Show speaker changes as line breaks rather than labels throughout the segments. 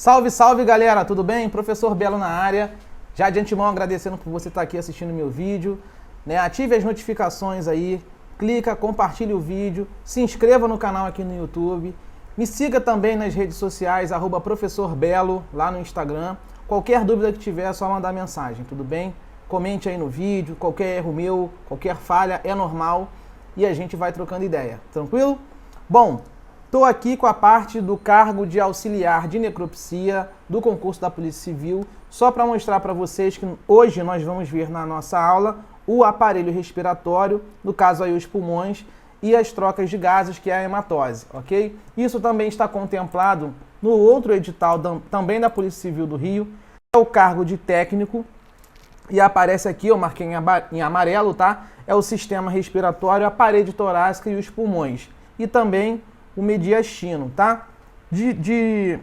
Salve, salve galera, tudo bem? Professor Belo na área. Já de antemão agradecendo por você estar aqui assistindo meu vídeo, né? Ative as notificações aí, clica, compartilhe o vídeo, se inscreva no canal aqui no YouTube, me siga também nas redes sociais, @professorbelo, lá no Instagram. Qualquer dúvida que tiver é só mandar mensagem, tudo bem? Comente aí no vídeo, qualquer erro meu, qualquer falha é normal e a gente vai trocando ideia, tranquilo? Bom, estou aqui com a parte do cargo de auxiliar de necropsia do concurso da Polícia Civil, só para mostrar para vocês que hoje nós vamos ver na nossa aula o aparelho respiratório, no caso aí os pulmões, e as trocas de gases, que é a hematose, ok? Isso também está contemplado no outro edital também da Polícia Civil do Rio, é o cargo de técnico, e aparece aqui, eu marquei em amarelo, tá? É o sistema respiratório, a parede torácica e os pulmões. E também o mediastino, tá? De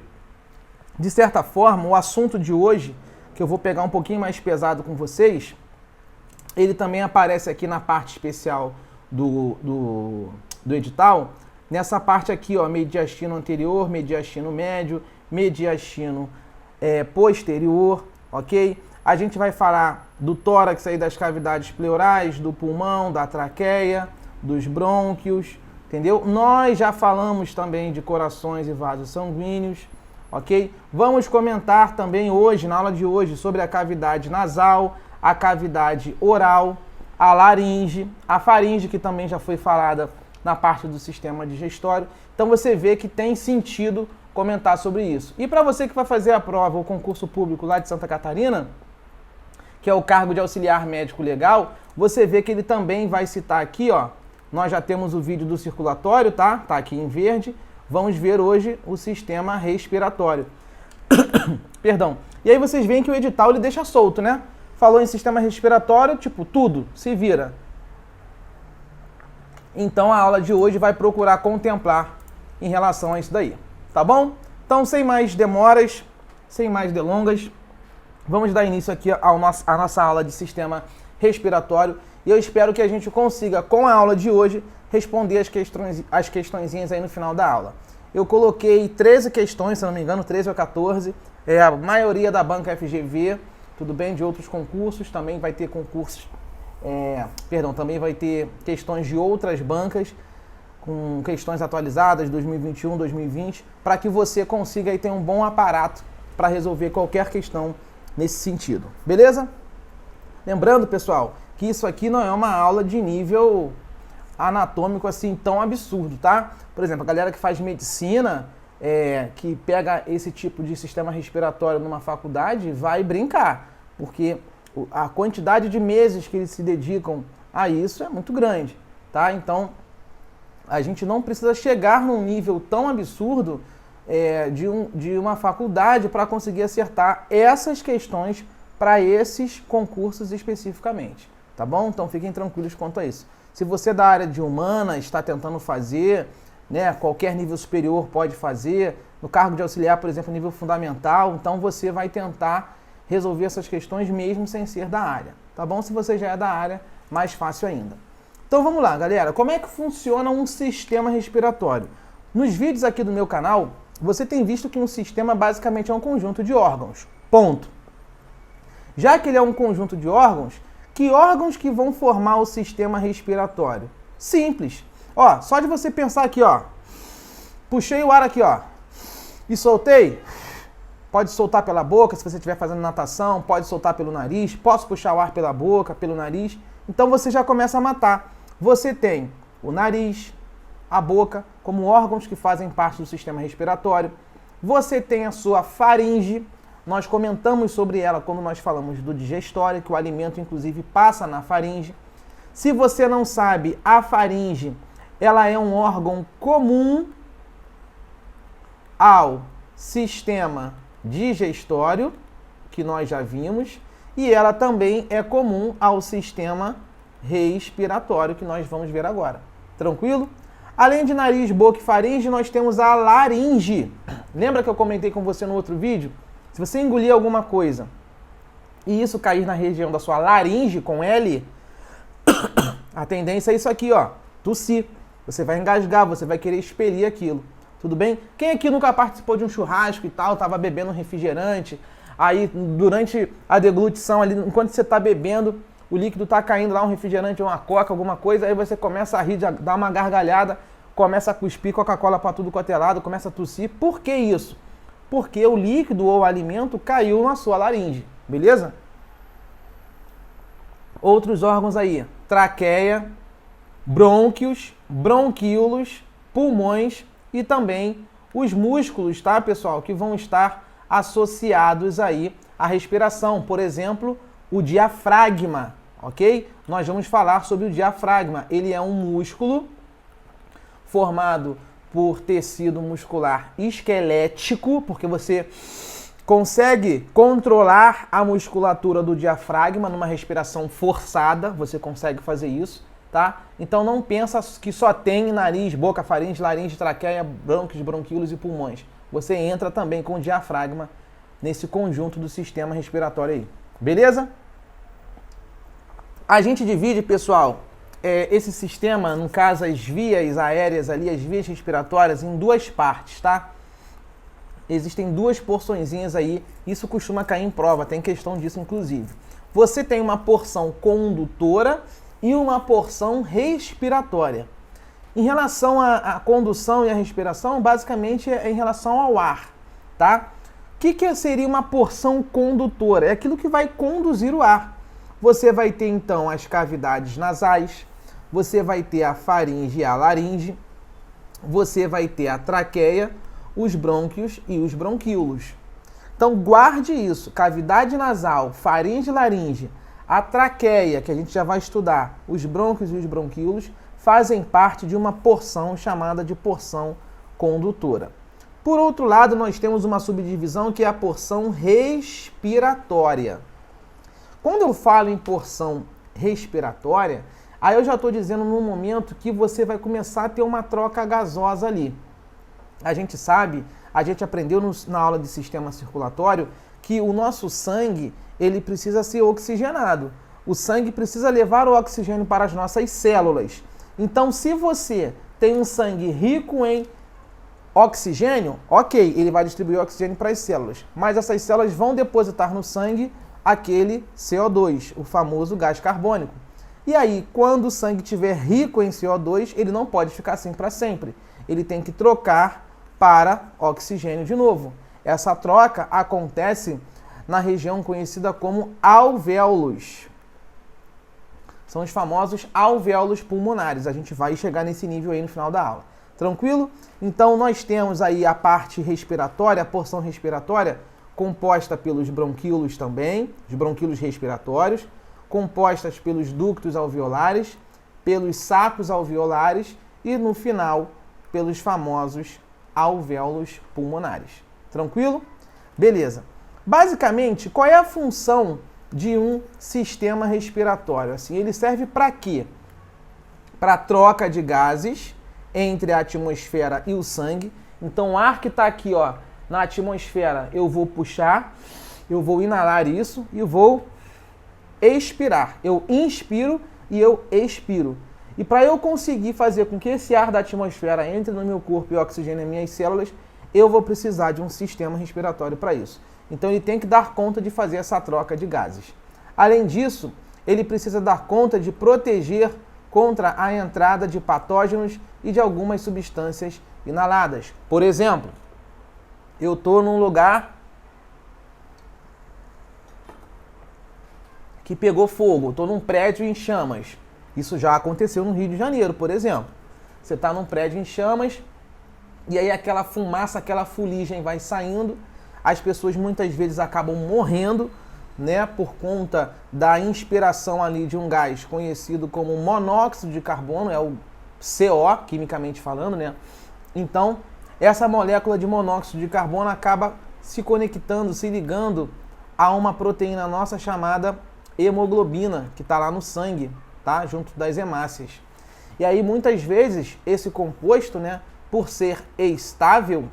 certa forma, o assunto de hoje, que eu vou pegar um pouquinho mais pesado com vocês, ele também aparece aqui na parte especial do edital, nessa parte aqui, ó, mediastino anterior, mediastino médio, mediastino posterior, ok? A gente vai falar do tórax aí, das cavidades pleurais, do pulmão, da traqueia, dos brônquios, entendeu? Nós já falamos também de corações e vasos sanguíneos, ok? Vamos comentar também hoje, na aula de hoje, sobre a cavidade nasal, a cavidade oral, a laringe, a faringe, que também já foi falada na parte do sistema digestório. Então você vê que tem sentido comentar sobre isso. E para você que vai fazer a prova, o concurso público lá de Santa Catarina, que é o cargo de auxiliar médico legal, você vê que ele também vai citar aqui, ó, nós já temos o vídeo do circulatório, tá? Tá aqui em verde. Vamos ver hoje o sistema respiratório. Perdão. E aí vocês veem que o edital ele deixa solto, né? Falou em sistema respiratório, tipo, tudo, se vira. Então a aula de hoje vai procurar contemplar em relação a isso daí, tá bom? Então, sem mais demoras, sem mais delongas, vamos dar início aqui à nossa aula de sistema respiratório. E eu espero que a gente consiga, com a aula de hoje, responder as questõezinhas aí no final da aula. Eu coloquei 13 questões, se não me engano, 13 ou 14. É a maioria da banca FGV, tudo bem? De outros concursos, também vai ter concursos, também vai ter questões de outras bancas, com questões atualizadas, 2021, 2020, para que você consiga aí ter um bom aparato para resolver qualquer questão nesse sentido, beleza? Lembrando, pessoal, que isso aqui não é uma aula de nível anatômico assim tão absurdo, tá? Por exemplo, a galera que faz medicina, que pega esse tipo de sistema respiratório numa faculdade, vai brincar, porque a quantidade de meses que eles se dedicam a isso é muito grande, tá? Então, a gente não precisa chegar num nível tão absurdo de uma faculdade para conseguir acertar essas questões para esses concursos especificamente, tá bom? Então fiquem tranquilos quanto a isso. Se você é da área de humanas está tentando fazer, né, qualquer nível superior pode fazer, no cargo de auxiliar, por exemplo, nível fundamental, então você vai tentar resolver essas questões mesmo sem ser da área, tá bom? Se você já é da área, mais fácil ainda. Então vamos lá, galera. Como é que funciona um sistema respiratório? Nos vídeos aqui do meu canal, você tem visto que um sistema basicamente é um conjunto de órgãos, ponto. Já que ele é um conjunto de órgãos, que órgãos que vão formar o sistema respiratório? Simples. Ó, só de você pensar aqui, ó. Puxei o ar aqui, ó. E soltei. Pode soltar pela boca, se você estiver fazendo natação, pode soltar pelo nariz. Posso puxar o ar pela boca, pelo nariz. Então você já começa a matar. Você tem o nariz, a boca, como órgãos que fazem parte do sistema respiratório. Você tem a sua faringe. Nós comentamos sobre ela quando nós falamos do digestório, que o alimento inclusive passa na faringe. Se você não sabe, a faringe, ela é um órgão comum ao sistema digestório, que nós já vimos, e ela também é comum ao sistema respiratório, que nós vamos ver agora. Tranquilo? Além de nariz, boca e faringe, nós temos a laringe. Lembra que eu comentei com você no outro vídeo? Se você engolir alguma coisa e isso cair na região da sua laringe com L, a tendência é isso aqui, ó, tossir. Você vai engasgar, você vai querer expelir aquilo. Tudo bem? Quem aqui nunca participou de um churrasco e tal, tava bebendo um refrigerante, aí durante a deglutição ali, enquanto você tá bebendo, o líquido tá caindo lá, um refrigerante, uma coca, alguma coisa, aí você começa a rir, dá uma gargalhada, começa a cuspir Coca-Cola para tudo quanto é lado, começa a tossir. Por que isso? Porque o líquido ou o alimento caiu na sua laringe, beleza? Outros órgãos aí, traqueia, brônquios, bronquíolos, pulmões e também os músculos, tá, pessoal, que vão estar associados aí à respiração. Por exemplo, o diafragma, ok? Nós vamos falar sobre o diafragma. Ele é um músculo formado por tecido muscular esquelético, porque você consegue controlar a musculatura do diafragma numa respiração forçada, você consegue fazer isso, tá? Então não pensa que só tem nariz, boca, faringe, laringe, traqueia, brônquios, bronquíolos e pulmões. Você entra também com o diafragma nesse conjunto do sistema respiratório aí, beleza? A gente divide, pessoal, esse sistema, no caso as vias aéreas ali, as vias respiratórias, em duas partes, tá? Existem duas porçõezinhas aí, isso costuma cair em prova, tem questão disso inclusive. Você tem uma porção condutora e uma porção respiratória. Em relação à condução e à respiração, basicamente é em relação ao ar, tá? O que seria uma porção condutora? É aquilo que vai conduzir o ar. Você vai ter então as cavidades nasais, você vai ter a faringe e a laringe, você vai ter a traqueia, os brônquios e os bronquíolos. Então guarde isso, cavidade nasal, faringe e laringe, a traqueia, que a gente já vai estudar, os brônquios e os bronquíolos, fazem parte de uma porção chamada de porção condutora. Por outro lado, nós temos uma subdivisão que é a porção respiratória. Quando eu falo em porção respiratória, aí eu já estou dizendo num momento que você vai começar a ter uma troca gasosa ali. A gente sabe, a gente aprendeu na aula de sistema circulatório que o nosso sangue, ele precisa ser oxigenado. O sangue precisa levar o oxigênio para as nossas células. Então, se você tem um sangue rico em oxigênio, ok, ele vai distribuir oxigênio para as células. Mas essas células vão depositar no sangue aquele CO2, o famoso gás carbônico. E aí, quando o sangue estiver rico em CO2, ele não pode ficar assim para sempre. Ele tem que trocar para oxigênio de novo. Essa troca acontece na região conhecida como alvéolos. São os famosos alvéolos pulmonares. A gente vai chegar nesse nível aí no final da aula. Tranquilo? Então, nós temos aí a parte respiratória, a porção respiratória, composta pelos bronquíolos também, os bronquíolos respiratórios, compostas pelos ductos alveolares, pelos sacos alveolares e, no final, pelos famosos alvéolos pulmonares. Tranquilo? Beleza. Basicamente, qual é a função de um sistema respiratório? Assim, ele serve para quê? Para troca de gases entre a atmosfera e o sangue. Então, o ar que está aqui, ó, na atmosfera, eu vou puxar, eu vou inalar isso e vou expirar. Eu inspiro e eu expiro. E para eu conseguir fazer com que esse ar da atmosfera entre no meu corpo e oxigene as minhas células, eu vou precisar de um sistema respiratório para isso. Então ele tem que dar conta de fazer essa troca de gases. Além disso, ele precisa dar conta de proteger contra a entrada de patógenos e de algumas substâncias inaladas. Por exemplo, eu estou num lugar que pegou fogo, estou num prédio em chamas. Isso já aconteceu no Rio de Janeiro, por exemplo. Você está num prédio em chamas e aí aquela fumaça, aquela fuligem vai saindo. As pessoas muitas vezes acabam morrendo, né, por conta da inspiração ali de um gás conhecido como monóxido de carbono, é o CO, quimicamente falando, né? Então, essa molécula de monóxido de carbono acaba se conectando, se ligando a uma proteína nossa chamada hemoglobina, que está lá no sangue, tá? Junto das hemácias. E aí, muitas vezes, esse composto, né, por ser estável,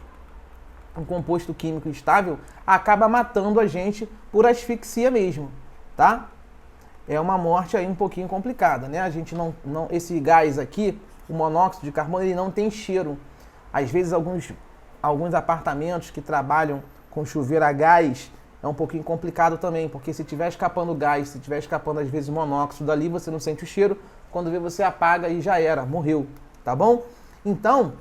um composto químico estável, acaba matando a gente por asfixia mesmo, tá? É uma morte aí um pouquinho complicada, né? A gente esse gás aqui, o monóxido de carbono, ele não tem cheiro. Às vezes alguns alguns apartamentos que trabalham com chuveiro a gás, é um pouquinho complicado também, porque se estiver escapando gás, se estiver escapando às vezes monóxido dali, você não sente o cheiro, quando vê você apaga e já era, morreu, tá bom? Então,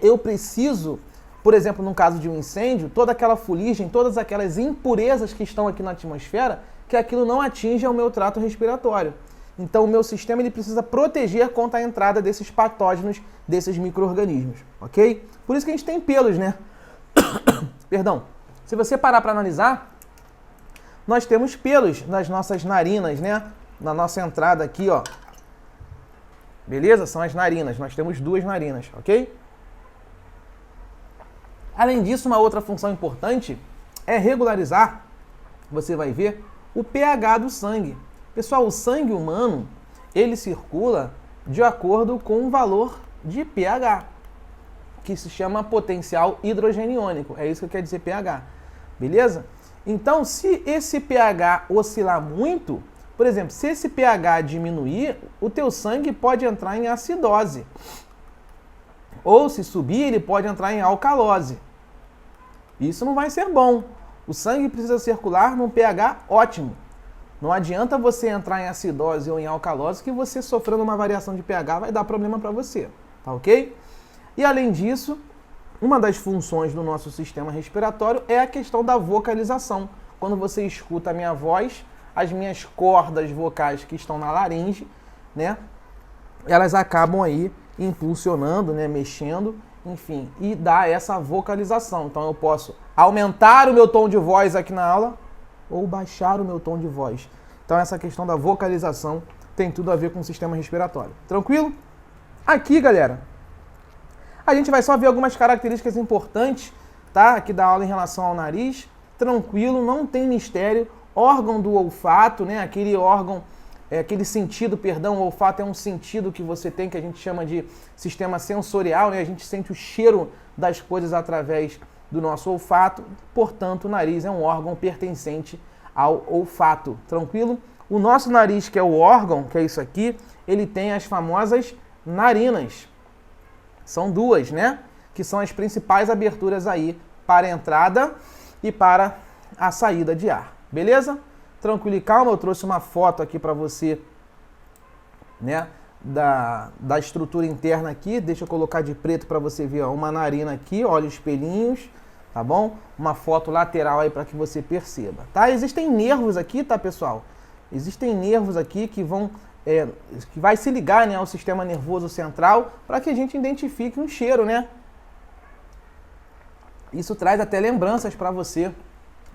eu preciso, por exemplo, no caso de um incêndio, toda aquela fuligem, todas aquelas impurezas que estão aqui na atmosfera, que aquilo não atinja o meu trato respiratório. Então, o meu sistema ele precisa proteger contra a entrada desses patógenos, desses micro-organismos, ok? Por isso que a gente tem pelos, né? Perdão. Se você parar para analisar, nós temos pelos nas nossas narinas, né? Na nossa entrada aqui, ó. Beleza? São as narinas. Nós temos 2 narinas, ok? Além disso, uma outra função importante é regularizar, você vai ver, o pH do sangue. Pessoal, o sangue humano, ele circula de acordo com um valor de pH, que se chama potencial hidrogeniônico. É isso que quer dizer pH. Beleza? Então, se esse pH oscilar muito, por exemplo, se esse pH diminuir, o teu sangue pode entrar em acidose. Ou se subir, ele pode entrar em alcalose. Isso não vai ser bom. O sangue precisa circular num pH ótimo. Não adianta você entrar em acidose ou em alcalose que você sofrendo uma variação de pH vai dar problema para você, tá ok? E além disso, uma das funções do nosso sistema respiratório é a questão da vocalização. Quando você escuta a minha voz, as minhas cordas vocais que estão na laringe, né, elas acabam aí impulsionando, né, mexendo, enfim, e dá essa vocalização. Então eu posso aumentar o meu tom de voz aqui na aula ou baixar o meu tom de voz. Então essa questão da vocalização tem tudo a ver com o sistema respiratório. Tranquilo? Aqui, galera, a gente vai só ver algumas características importantes, tá? Aqui da aula em relação ao nariz. Tranquilo, não tem mistério. Órgão do olfato, né? Aquele órgão, aquele sentido, perdão, o olfato é um sentido que você tem, que a gente chama de sistema sensorial, né? A gente sente o cheiro das coisas através do nosso olfato. Portanto, o nariz é um órgão pertencente ao olfato. Tranquilo? O nosso nariz, que é o órgão, que é isso aqui, ele tem as famosas narinas. São 2, né? Que são as principais aberturas aí para a entrada e para a saída de ar. Beleza? Tranquilo e calma, eu trouxe uma foto aqui para você, né? Da estrutura interna aqui. Deixa eu colocar de preto para você ver, ó, uma narina aqui, olha os pelinhos, tá bom? Uma foto lateral aí para que você perceba, tá? Existem nervos aqui, tá, pessoal? Existem nervos aqui que vão... que vai se ligar, né, ao sistema nervoso central para que a gente identifique um cheiro, né? Isso traz até lembranças para você.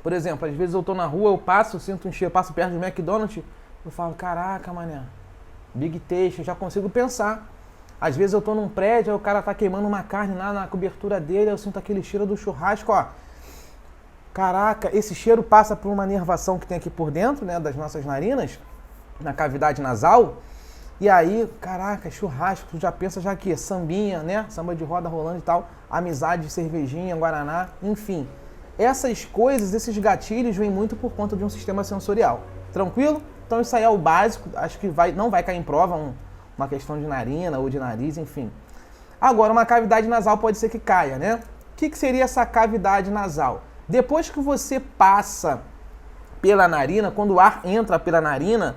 Por exemplo, às vezes eu tô na rua, eu passo, sinto um cheiro, passo perto do McDonald's, eu falo, caraca, mané, Big Taste, eu já consigo pensar. Às vezes eu tô num prédio, aí o cara tá queimando uma carne lá na cobertura dele, eu sinto aquele cheiro do churrasco, ó. Caraca, esse cheiro passa por uma nervação que tem aqui por dentro, né, das nossas narinas, na cavidade nasal, e aí, caraca, churrasco, tu já pensa já que sambinha, né, samba de roda rolando e tal, amizade, cervejinha, guaraná, enfim. Essas coisas, esses gatilhos vêm muito por conta de um sistema sensorial. Tranquilo? Então isso aí é o básico, acho que não vai cair em prova uma questão de narina ou de nariz, enfim. Agora, uma cavidade nasal pode ser que caia, né? O que seria essa cavidade nasal? Depois que você passa pela narina, quando o ar entra pela narina,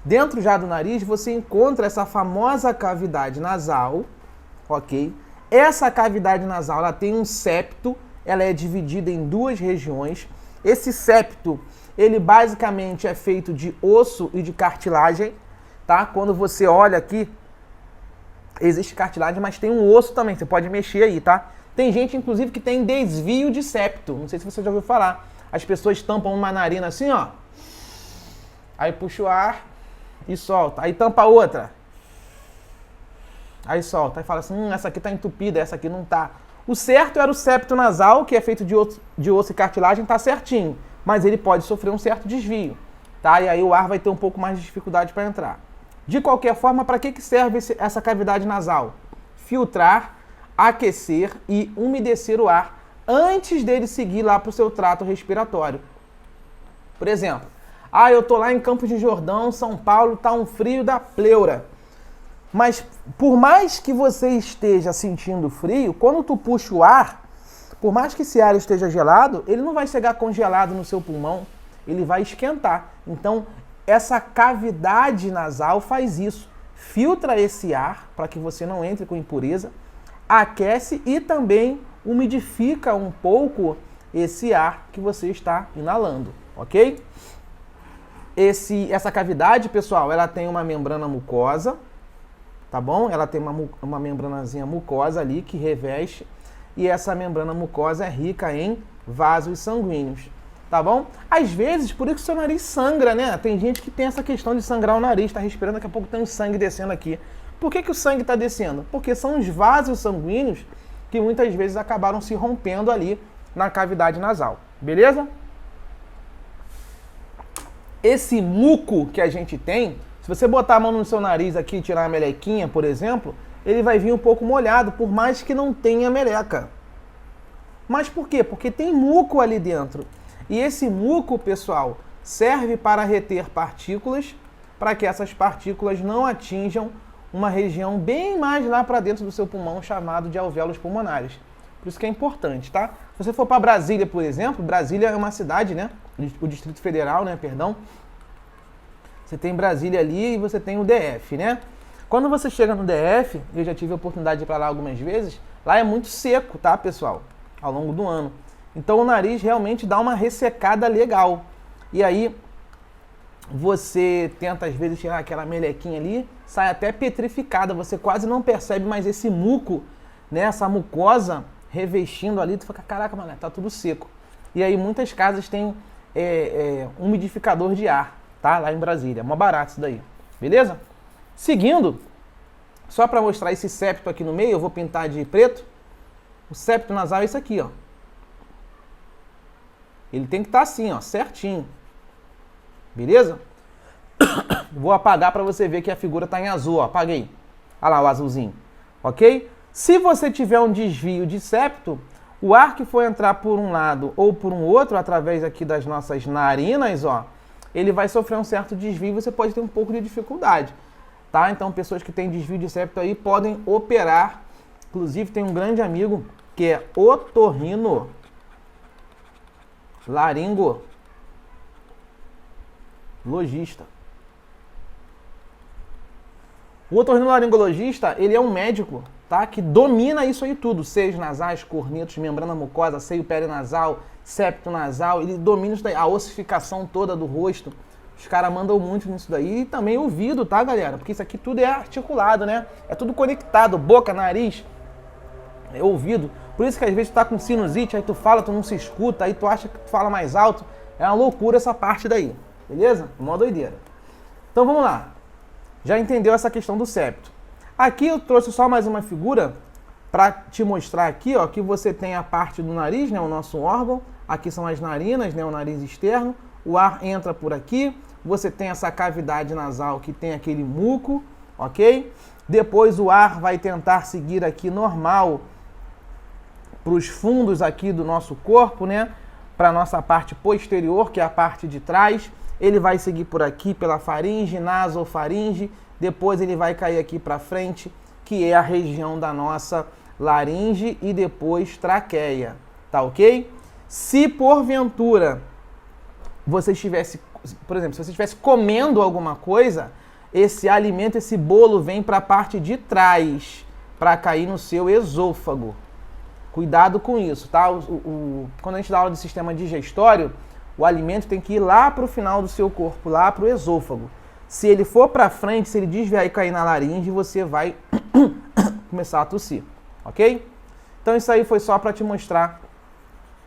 dentro já do nariz, você encontra essa famosa cavidade nasal, ok? Essa cavidade nasal, ela tem um septo, ela é dividida em 2 regiões. Esse septo, ele basicamente é feito de osso e de cartilagem, tá? Quando você olha aqui, existe cartilagem, mas tem um osso também, você pode mexer aí, tá? Tem gente, inclusive, que tem desvio de septo, não sei se você já ouviu falar. As pessoas tampam uma narina assim, ó, aí puxa o ar e solta, aí tampa outra, aí solta, aí fala assim, essa aqui tá entupida, essa aqui não tá. O certo era o septo nasal, que é feito de osso e cartilagem, tá certinho, mas ele pode sofrer um certo desvio, tá? E aí o ar vai ter um pouco mais de dificuldade para entrar. De qualquer forma, para que serve essa cavidade nasal? Filtrar, aquecer e umedecer o ar antes dele seguir lá para o seu trato respiratório. Por exemplo, eu tô lá em Campos de Jordão, São Paulo, tá um frio da pleura. Mas por mais que você esteja sentindo frio, quando tu puxa o ar, por mais que esse ar esteja gelado, ele não vai chegar congelado no seu pulmão, ele vai esquentar. Então, essa cavidade nasal faz isso. Filtra esse ar para que você não entre com impureza, aquece e também umidifica um pouco esse ar que você está inalando, ok? Essa cavidade, pessoal, ela tem uma membrana mucosa, tá bom? Ela tem uma membranazinha mucosa ali que reveste, e essa membrana mucosa é rica em vasos sanguíneos, tá bom? Às vezes, por isso que o seu nariz sangra, né? Tem gente que tem essa questão de sangrar o nariz, tá respirando, daqui a pouco tem um sangue descendo aqui. Por que o sangue está descendo? Porque são os vasos sanguíneos que muitas vezes acabaram se rompendo ali na cavidade nasal, beleza? Esse muco que a gente tem, se você botar a mão no seu nariz aqui e tirar a melequinha, por exemplo, ele vai vir um pouco molhado, por mais que não tenha meleca. Mas por quê? Porque tem muco ali dentro. E esse muco, pessoal, serve para reter partículas, para que essas partículas não atinjam uma região bem mais lá para dentro do seu pulmão, chamado de alvéolos pulmonares. Por isso que é importante, tá? Se você for para Brasília, por exemplo, Brasília é uma cidade, né? O Distrito Federal, né? Perdão. Você tem Brasília ali e você tem o DF, né? Quando você chega no DF, eu já tive a oportunidade de ir para lá algumas vezes, lá é muito seco, tá, pessoal? Ao longo do ano. Então o nariz realmente dá uma ressecada legal. E aí você tenta às vezes tirar aquela melequinha ali, sai até petrificada, você quase não percebe mais esse muco, né? Essa mucosa revestindo ali, tu fica, caraca, mano, tá tudo seco. E aí muitas casas têm umidificador de ar, tá? Lá em Brasília, é mó barato isso daí, beleza? Seguindo, só para mostrar esse septo aqui no meio, eu vou pintar de preto. O septo nasal é isso aqui, ó. Ele tem que estar assim, ó, certinho. Beleza? Vou apagar para você ver que a figura está em azul, ó. Apaguei. Olha lá o azulzinho. Ok? Se você tiver um desvio de septo, o ar que for entrar por um lado ou por um outro, através aqui das nossas narinas, ó, ele vai sofrer um certo desvio e você pode ter um pouco de dificuldade. Tá? Então, pessoas que têm desvio de septo aí podem operar. Inclusive, tem um grande amigo que é otorrino laringologista. O otorrinolaringologista, ele é um médico, tá, que domina isso aí tudo, seios nasais, cornetos, membrana mucosa, seio perinasal, septo nasal, ele domina isso daí, a ossificação toda do rosto. Os caras mandam muito nisso daí e também ouvido, tá, galera? Porque isso aqui tudo é articulado, né? É tudo conectado, boca, nariz, ouvido. Por isso que às vezes tu tá com sinusite, aí tu fala, tu não se escuta, aí tu acha que tu fala mais alto. É uma loucura essa parte daí, beleza? Mó doideira. Então vamos lá. Já entendeu essa questão do septo. Aqui eu trouxe só mais uma figura para te mostrar aqui, ó, que você tem a parte do nariz, né, o nosso órgão. Aqui são as narinas, né, o nariz externo. O ar entra por aqui. Você tem essa cavidade nasal que tem aquele muco, ok? Depois o ar vai tentar seguir aqui normal para os fundos aqui do nosso corpo, né? Para a nossa parte posterior, que é a parte de trás. Ele vai seguir por aqui pela faringe, nasofaringe. Depois ele vai cair aqui para frente, que é a região da nossa laringe e depois traqueia, tá ok? Se porventura você estivesse, por exemplo, se você estivesse comendo alguma coisa, esse alimento, esse bolo vem para a parte de trás, para cair no seu esôfago. Cuidado com isso, tá? Quando a gente dá aula de sistema digestório, o alimento tem que ir lá para o final do seu corpo, lá para o esôfago. Se ele for para frente, se ele desviar e cair na laringe, você vai começar a tossir, ok? Então isso aí foi só para te mostrar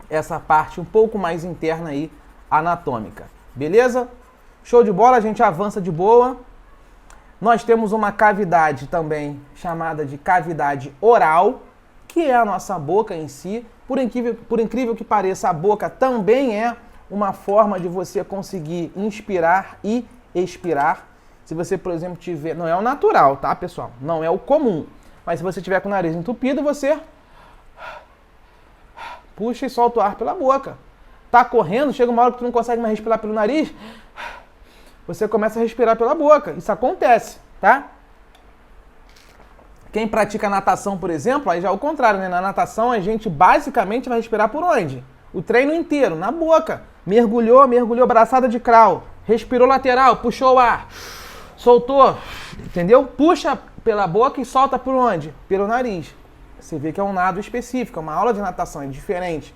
essa parte um pouco mais interna aí, anatômica. Beleza? Show de bola, a gente avança de boa. Nós temos uma cavidade também chamada de cavidade oral, que é a nossa boca em si. Por incrível que pareça, a boca também é uma forma de você conseguir inspirar e expirar. Se você, por exemplo, tiver... Não é o natural, tá, pessoal? Não é o comum. Mas se você tiver com o nariz entupido, você puxa e solta o ar pela boca. Tá correndo, chega uma hora que tu não consegue mais respirar pelo nariz, você começa a respirar pela boca. Isso acontece, tá? Quem pratica natação, por exemplo, aí já é o contrário, né? Na natação a gente basicamente vai respirar por onde? O treino inteiro, na boca. Mergulhou, braçada de crawl. Respirou lateral, puxou o ar. Soltou, entendeu? Puxa pela boca e solta por onde? Pelo nariz. Você vê que é um nado específico, é uma aula de natação, é diferente.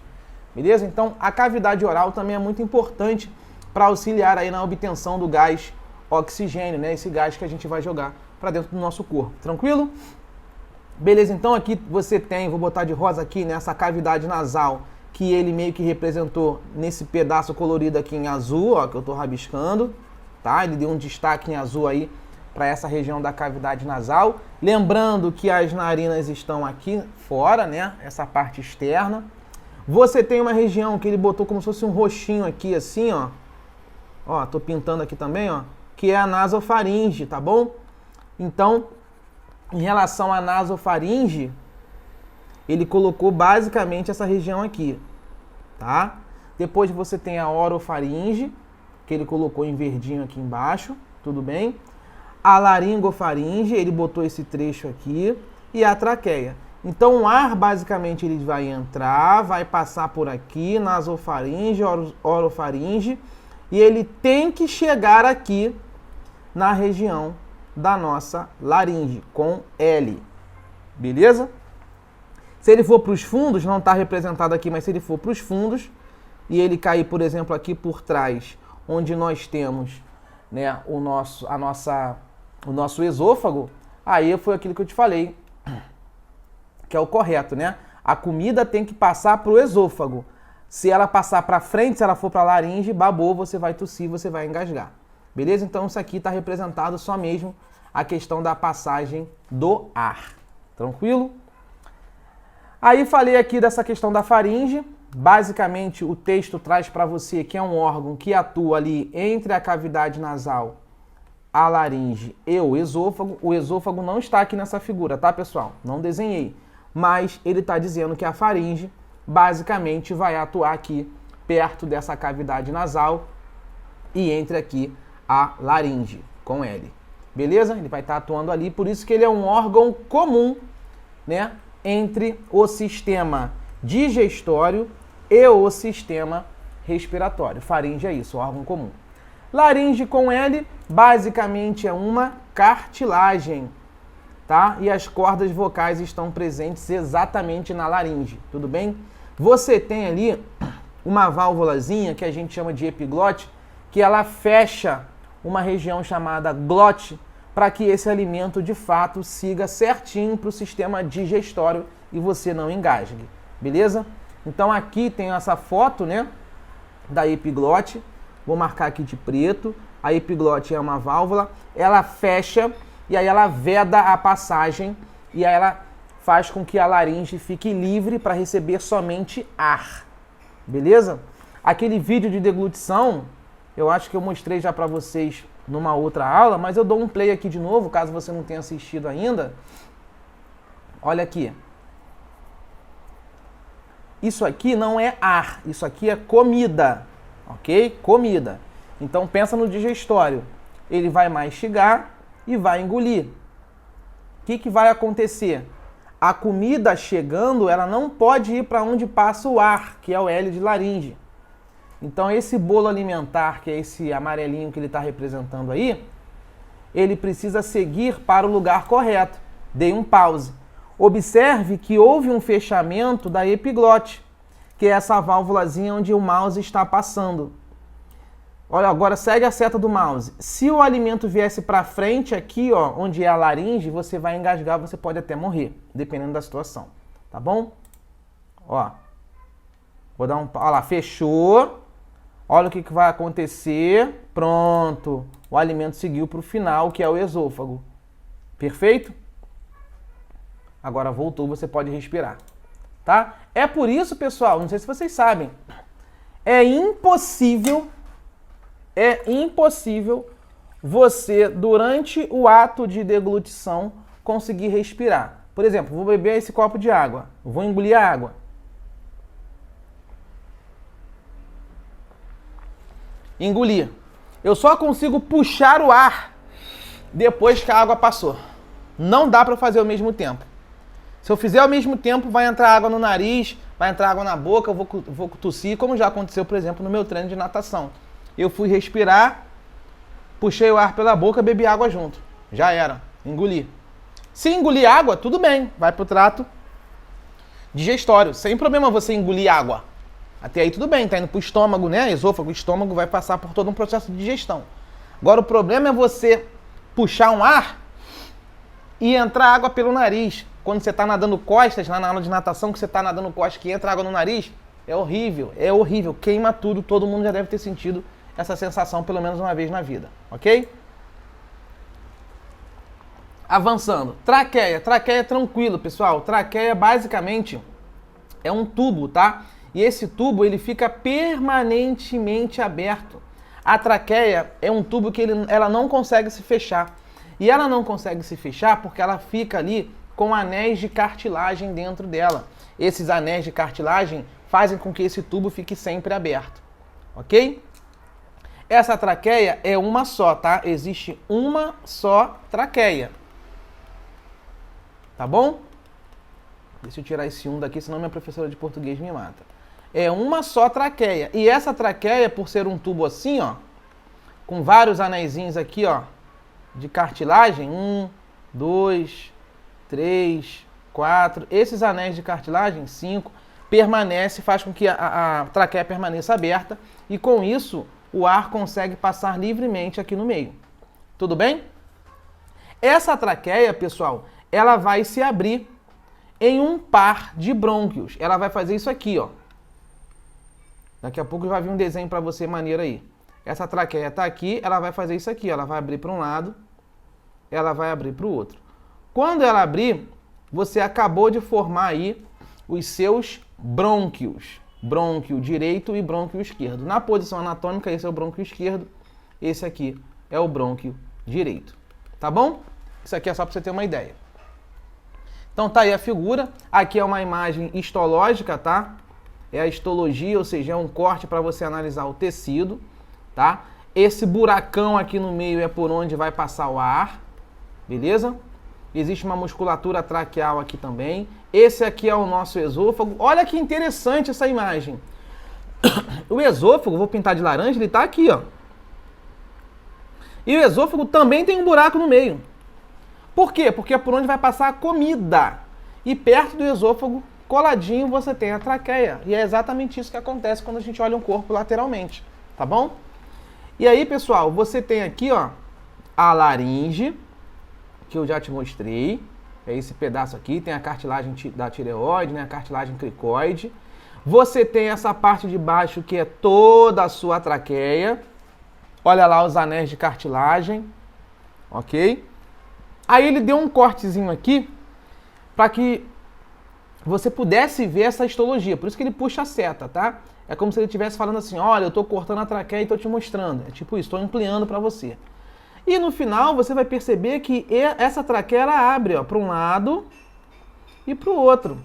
Beleza? Então, a cavidade oral também é muito importante para auxiliar aí na obtenção do gás oxigênio, né? Esse gás que a gente vai jogar para dentro do nosso corpo. Tranquilo? Beleza, então aqui você tem, vou botar de rosa aqui, nessa cavidade nasal, que ele meio que representou nesse pedaço colorido aqui em azul, ó, que eu tô rabiscando, tá? Ele deu um destaque em azul aí para essa região da cavidade nasal. Lembrando que as narinas estão aqui fora, né? Essa parte externa. Você tem uma região que ele botou como se fosse um roxinho aqui, assim, ó. Ó, tô pintando aqui também, ó. Que é a nasofaringe, tá bom? Então, em relação à nasofaringe, ele colocou basicamente essa região aqui, tá? Depois você tem a orofaringe, que ele colocou em verdinho aqui embaixo, tudo bem? A laringofaringe, ele botou esse trecho aqui, e a traqueia. Então o ar, basicamente, ele vai entrar, vai passar por aqui, nasofaringe, orofaringe, e ele tem que chegar aqui na região da nossa laringe, com L. Beleza? Se ele for para os fundos, não está representado aqui, mas se ele for para os fundos, e ele cair, por exemplo, aqui por trás, onde nós temos, né, o nosso esôfago, aí foi aquilo que eu te falei, que é o correto, né? A comida tem que passar para o esôfago. Se ela passar para frente, se ela for para a laringe, babou, você vai tossir, você vai engasgar. Beleza? Então isso aqui está representado só mesmo a questão da passagem do ar. Tranquilo? Aí falei aqui dessa questão da faringe. Basicamente o texto traz para você que é um órgão que atua ali entre a cavidade nasal, a laringe e o esôfago. O esôfago não está aqui nessa figura, tá, pessoal? Não desenhei. Mas ele está dizendo que a faringe basicamente vai atuar aqui perto dessa cavidade nasal e entre aqui a laringe, com L. Beleza? Ele vai estar atuando ali, por isso que ele é um órgão comum, né, entre o sistema digestório e o sistema respiratório. Faringe é isso, órgão comum. Laringe com L, basicamente é uma cartilagem, tá? E as cordas vocais estão presentes exatamente na laringe, tudo bem? Você tem ali uma válvulazinha que a gente chama de epiglote, que ela fecha uma região chamada glote para que esse alimento de fato siga certinho para o sistema digestório e você não engasgue, beleza? Então aqui tem essa foto, né, da epiglote, vou marcar aqui de preto. A epiglote é uma válvula, ela fecha e aí ela veda a passagem e aí ela faz com que a laringe fique livre para receber somente ar, beleza? Aquele vídeo de deglutição, eu acho que eu mostrei já para vocês numa outra aula, mas eu dou um play aqui de novo, caso você não tenha assistido ainda. Olha aqui. Isso aqui não é ar, isso aqui é comida, ok? Comida. Então pensa no digestório. Ele vai mastigar e vai engolir. O que vai acontecer? A comida chegando, ela não pode ir para onde passa o ar, que é o L de laringe. Então esse bolo alimentar, que é esse amarelinho que ele está representando aí, ele precisa seguir para o lugar correto. Dei um pause. Observe que houve um fechamento da epiglote, que é essa válvulazinha onde o mouse está passando. Olha, agora segue a seta do mouse. Se o alimento viesse para frente aqui, ó, onde é a laringe, você vai engasgar, você pode até morrer, dependendo da situação. Tá bom? Ó. Vou dar um... Olha lá, fechou. Olha o que vai acontecer. Pronto. O alimento seguiu para o final, que é o esôfago. Perfeito? Agora voltou, você pode respirar. Tá? É por isso, pessoal, não sei se vocês sabem, é impossível você, durante o ato de deglutição, conseguir respirar. Por exemplo, vou beber esse copo de água, vou engolir a água. Engolir. Eu só consigo puxar o ar depois que a água passou. Não dá para fazer ao mesmo tempo. Se eu fizer ao mesmo tempo, vai entrar água no nariz, vai entrar água na boca, eu vou tossir, como já aconteceu, por exemplo, no meu treino de natação. Eu fui respirar, puxei o ar pela boca, bebi água junto. Já era, engoli. Se engolir água, tudo bem, vai pro trato digestório. Sem problema você engolir água. Até aí tudo bem, tá indo pro estômago, né? Esôfago, estômago vai passar por todo um processo de digestão. Agora o problema é você puxar um ar e entrar água pelo nariz. Quando você tá nadando costas, lá na aula de natação, que você tá nadando costas, que entra água no nariz, é horrível, queima tudo, todo mundo já deve ter sentido essa sensação pelo menos uma vez na vida, ok? Avançando, traqueia é tranquilo, pessoal. Traqueia basicamente é um tubo, tá? E esse tubo ele fica permanentemente aberto. A traqueia é um tubo que ela não consegue se fechar. E ela não consegue se fechar porque ela fica ali com anéis de cartilagem dentro dela. Esses anéis de cartilagem fazem com que esse tubo fique sempre aberto, ok? Essa traqueia é uma só, tá? Existe uma só traqueia. Tá bom? Deixa eu tirar esse daqui, senão minha professora de português me mata. É uma só traqueia. E essa traqueia, por ser um tubo assim, ó, com vários anéisinhos aqui, ó, de cartilagem, 1, 2, 3, 4, esses anéis de cartilagem, 5, permanece, faz com que a traqueia permaneça aberta e com isso o ar consegue passar livremente aqui no meio. Tudo bem? Essa traqueia, pessoal, ela vai se abrir em um par de brônquios. Ela vai fazer isso aqui, ó. Daqui a pouco vai vir um desenho para você maneiro aí. Essa traqueia tá aqui, ela vai fazer isso aqui, ó. Ela vai abrir para um lado, ela vai abrir para o outro. Quando ela abrir, você acabou de formar aí os seus brônquios. Brônquio direito e brônquio esquerdo. Na posição anatômica, esse é o brônquio esquerdo, esse aqui é o brônquio direito. Tá bom? Isso aqui é só para você ter uma ideia. Então tá aí a figura. Aqui é uma imagem histológica, tá? É a histologia, ou seja, é um corte para você analisar o tecido, tá? Esse buracão aqui no meio é por onde vai passar o ar, beleza? Existe uma musculatura traqueal aqui também. Esse aqui é o nosso esôfago. Olha que interessante essa imagem. O esôfago, vou pintar de laranja, ele tá aqui, ó. E o esôfago também tem um buraco no meio. Por quê? Porque é por onde vai passar a comida. E perto do esôfago, coladinho, você tem a traqueia. E é exatamente isso que acontece quando a gente olha um corpo lateralmente, tá bom? E aí, pessoal, você tem aqui, ó, a laringe, que eu já te mostrei. É esse pedaço aqui, tem a cartilagem da tireoide, né, a cartilagem cricoide. Você tem essa parte de baixo que é toda a sua traqueia. Olha lá os anéis de cartilagem, ok? Aí ele deu um cortezinho aqui para que você pudesse ver essa histologia. Por isso que ele puxa a seta, tá? É como se ele estivesse falando assim, olha, eu estou cortando a traqueia e estou te mostrando. É tipo isso, estou ampliando para você. E no final você vai perceber que essa traqueia ela abre para um lado e para o outro.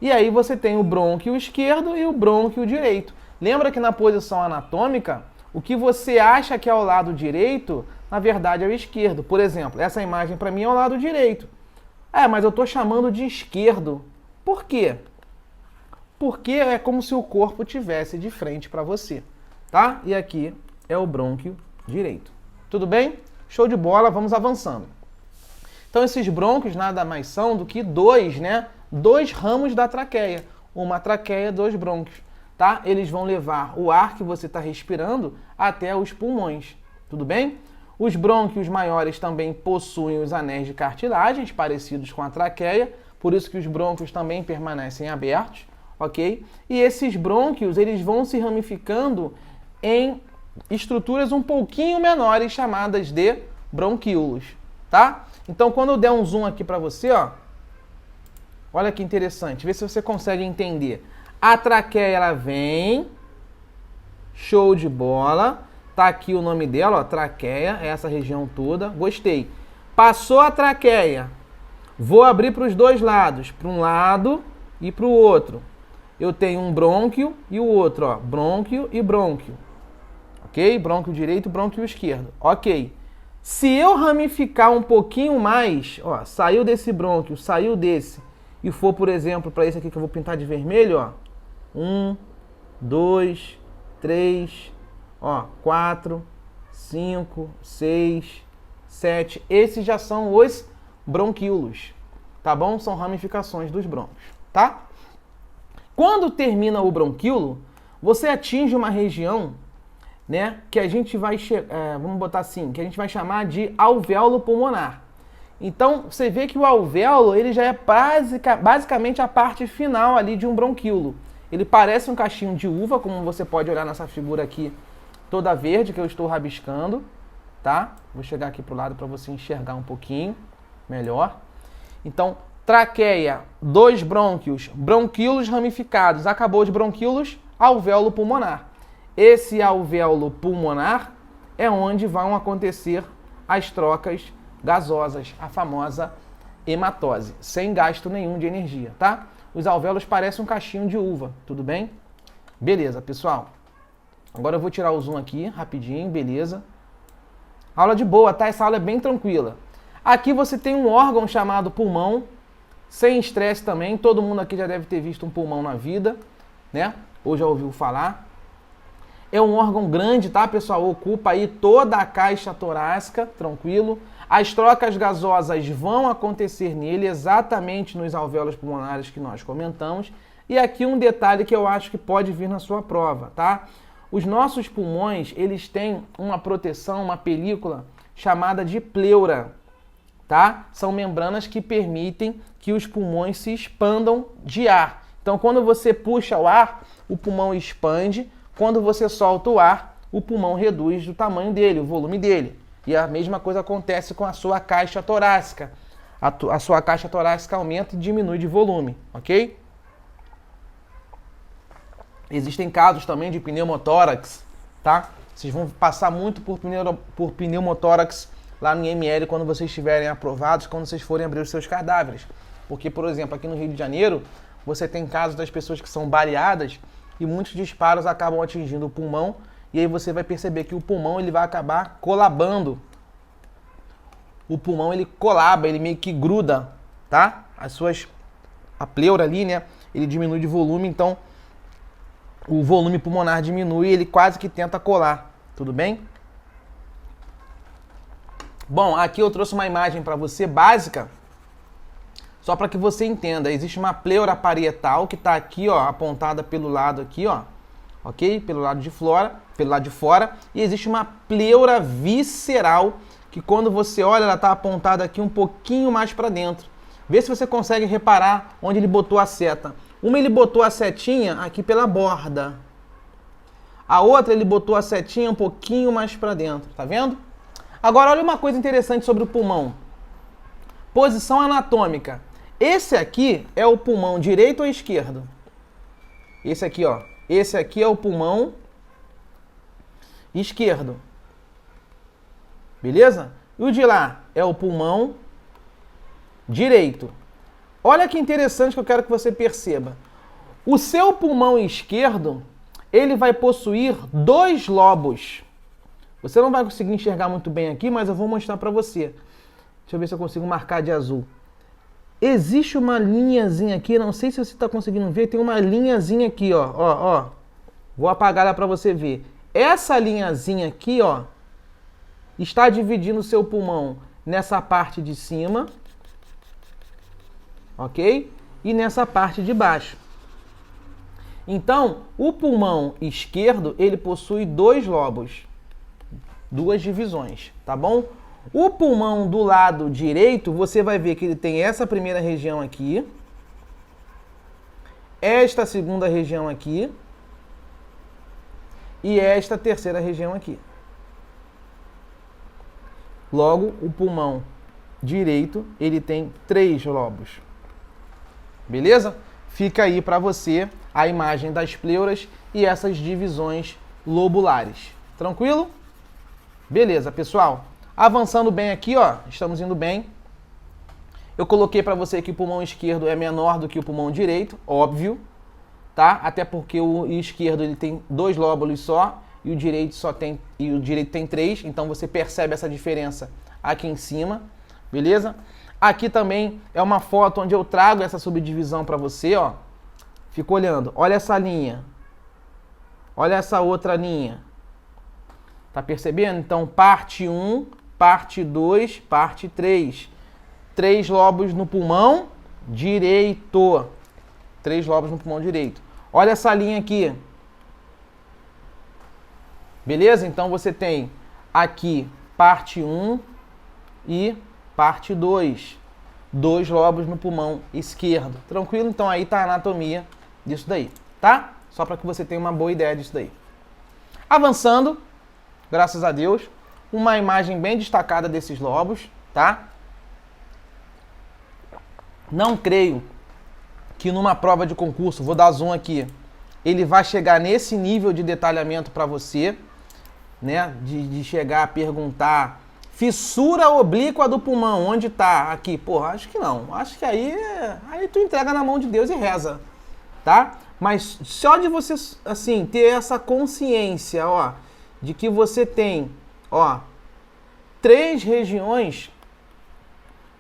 E aí você tem o brônquio esquerdo e o brônquio direito. Lembra que na posição anatômica, o que você acha que é o lado direito, na verdade é o esquerdo. Por exemplo, essa imagem para mim é o lado direito. Mas eu estou chamando de esquerdo. Por quê? Porque é como se o corpo tivesse de frente para você, tá? E aqui é o brônquio direito. Tudo bem? Show de bola, vamos avançando. Então esses brônquios nada mais são do que dois ramos da traqueia. Uma traqueia, dois brônquios, tá? Eles vão levar o ar que você está respirando até os pulmões, tudo bem? Os brônquios maiores também possuem os anéis de cartilagens parecidos com a traqueia, por isso que os brônquios também permanecem abertos, ok? E esses brônquios, eles vão se ramificando em estruturas um pouquinho menores, chamadas de bronquíolos, tá? Então, quando eu der um zoom aqui para você, ó, olha que interessante, vê se você consegue entender. A traqueia, ela vem, show de bola, tá aqui o nome dela, ó, traqueia, essa região toda, gostei. Passou a traqueia, vou abrir para os dois lados, para um lado e para o outro. Eu tenho um brônquio e o outro, ó, brônquio e brônquio. Ok? Brônquio direito, brônquio esquerdo. Ok. Se eu ramificar um pouquinho mais, ó, saiu desse brônquio, saiu desse, e for, por exemplo, para esse aqui que eu vou pintar de vermelho, ó. 1, 2, 3, ó, 4, 5, 6, 7. Esses já são os bronquíolos, tá bom? São ramificações dos brônquios, tá? Quando termina o bronquíolo, você atinge uma região, né, que a gente vai, vamos botar assim, que a gente vai chamar de alvéolo pulmonar. Então, você vê que o alvéolo, ele já é basicamente a parte final ali de um bronquíolo. Ele parece um cachinho de uva, como você pode olhar nessa figura aqui, toda verde, que eu estou rabiscando, tá? Vou chegar aqui pro lado para você enxergar um pouquinho melhor. Então, traqueia, 2 brônquios, bronquíolos ramificados, acabou de bronquíolos, alvéolo pulmonar. Esse alvéolo pulmonar é onde vão acontecer as trocas gasosas, a famosa hematose, sem gasto nenhum de energia, tá? Os alvéolos parecem um cachinho de uva, tudo bem? Beleza, pessoal. Agora eu vou tirar o zoom aqui, rapidinho, beleza? Aula de boa, tá? Essa aula é bem tranquila. Aqui você tem um órgão chamado pulmão, sem estresse também. Todo mundo aqui já deve ter visto um pulmão na vida, né? Ou já ouviu falar. É um órgão grande, tá, pessoal? Ocupa aí toda a caixa torácica, tranquilo. As trocas gasosas vão acontecer nele exatamente nos alvéolos pulmonares que nós comentamos. E aqui um detalhe que eu acho que pode vir na sua prova, tá? Os nossos pulmões, eles têm uma proteção, uma película chamada de pleura, tá? São membranas que permitem que os pulmões se expandam de ar. Então, quando você puxa o ar, o pulmão expande. Quando você solta o ar, o pulmão reduz o tamanho dele, o volume dele. E a mesma coisa acontece com a sua caixa torácica. A sua caixa torácica aumenta e diminui de volume, ok? Existem casos também de pneumotórax, tá? Vocês vão passar muito por pneumotórax lá no IML quando vocês estiverem aprovados, quando vocês forem abrir os seus cadáveres. Porque, por exemplo, aqui no Rio de Janeiro, você tem casos das pessoas que são baleadas e muitos disparos acabam atingindo o pulmão, e aí você vai perceber que o pulmão ele vai acabar colabando. O pulmão ele colaba, ele meio que gruda, tá? A pleura ali, né? Ele diminui de volume, então o volume pulmonar diminui e ele quase que tenta colar, tudo bem? Bom, aqui eu trouxe uma imagem para você básica, só para que você entenda. Existe uma pleura parietal que está aqui, ó, apontada pelo lado aqui, ó, ok? Pelo lado de fora, e existe uma pleura visceral que quando você olha, ela está apontada aqui um pouquinho mais para dentro. Vê se você consegue reparar onde ele botou a seta. Uma ele botou a setinha aqui pela borda. A outra ele botou a setinha um pouquinho mais para dentro, tá vendo? Agora olha uma coisa interessante sobre o pulmão. Posição anatômica. Esse aqui é o pulmão direito ou esquerdo? Esse aqui, ó. Esse aqui é o pulmão esquerdo. Beleza? E o de lá é o pulmão direito. Olha que interessante que eu quero que você perceba. O seu pulmão esquerdo, ele vai possuir 2 lobos. Você não vai conseguir enxergar muito bem aqui, mas eu vou mostrar para você. Deixa eu ver se eu consigo marcar de azul. Existe uma linhazinha aqui, não sei se você está conseguindo ver, tem uma linhazinha aqui, ó, ó. Vou apagar ela para você ver. Essa linhazinha aqui, ó, está dividindo o seu pulmão nessa parte de cima, ok? E nessa parte de baixo. Então, o pulmão esquerdo, ele possui 2 lobos, 2 divisões, tá bom? O pulmão do lado direito, você vai ver que ele tem essa primeira região aqui, esta segunda região aqui e esta terceira região aqui. Logo, o pulmão direito, ele tem 3 lobos. Beleza? Fica aí para você a imagem das pleuras e essas divisões lobulares. Tranquilo? Beleza, pessoal. Avançando bem aqui, ó, estamos indo bem. Eu coloquei para você que o pulmão esquerdo é menor do que o pulmão direito, óbvio, tá? Até porque o esquerdo ele tem 2 lóbulos só e o direito tem 3, então você percebe essa diferença aqui em cima, beleza? Aqui também é uma foto onde eu trago essa subdivisão para você, ó. Fica olhando, olha essa linha, olha essa outra linha. Tá percebendo? Então, parte 1, parte 2, parte 3. 3 lobos no pulmão direito. 3 lobos no pulmão direito. Olha essa linha aqui. Beleza? Então, você tem aqui parte 1 e parte 2. 2 lobos no pulmão esquerdo. Tranquilo? Então, aí tá a anatomia disso daí, tá? Só para que você tenha uma boa ideia disso daí. Avançando, graças a Deus, uma imagem bem destacada desses lobos, tá? Não creio que numa prova de concurso, vou dar zoom aqui, ele vai chegar nesse nível de detalhamento para você, né? De chegar a perguntar fissura oblíqua do pulmão, onde tá? Aqui, porra, acho que não. Acho que aí tu entrega na mão de Deus e reza, tá? Mas só de você, assim, ter essa consciência, ó, de que você tem, ó, 3 regiões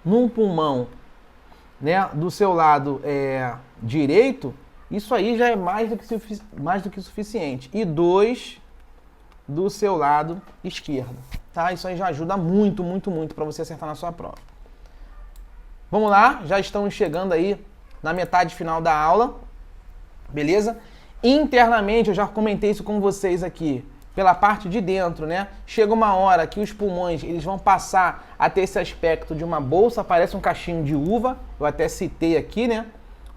num pulmão, né, do seu lado direito, isso aí já é mais do que suficiente. E 2 do seu lado esquerdo, tá? Isso aí já ajuda muito, muito, muito para você acertar na sua prova. Vamos lá, já estamos chegando aí na metade final da aula, beleza? Internamente, eu já comentei isso com vocês aqui, pela parte de dentro, né? Chega uma hora que os pulmões, eles vão passar a ter esse aspecto de uma bolsa, parece um cachinho de uva, eu até citei aqui, né?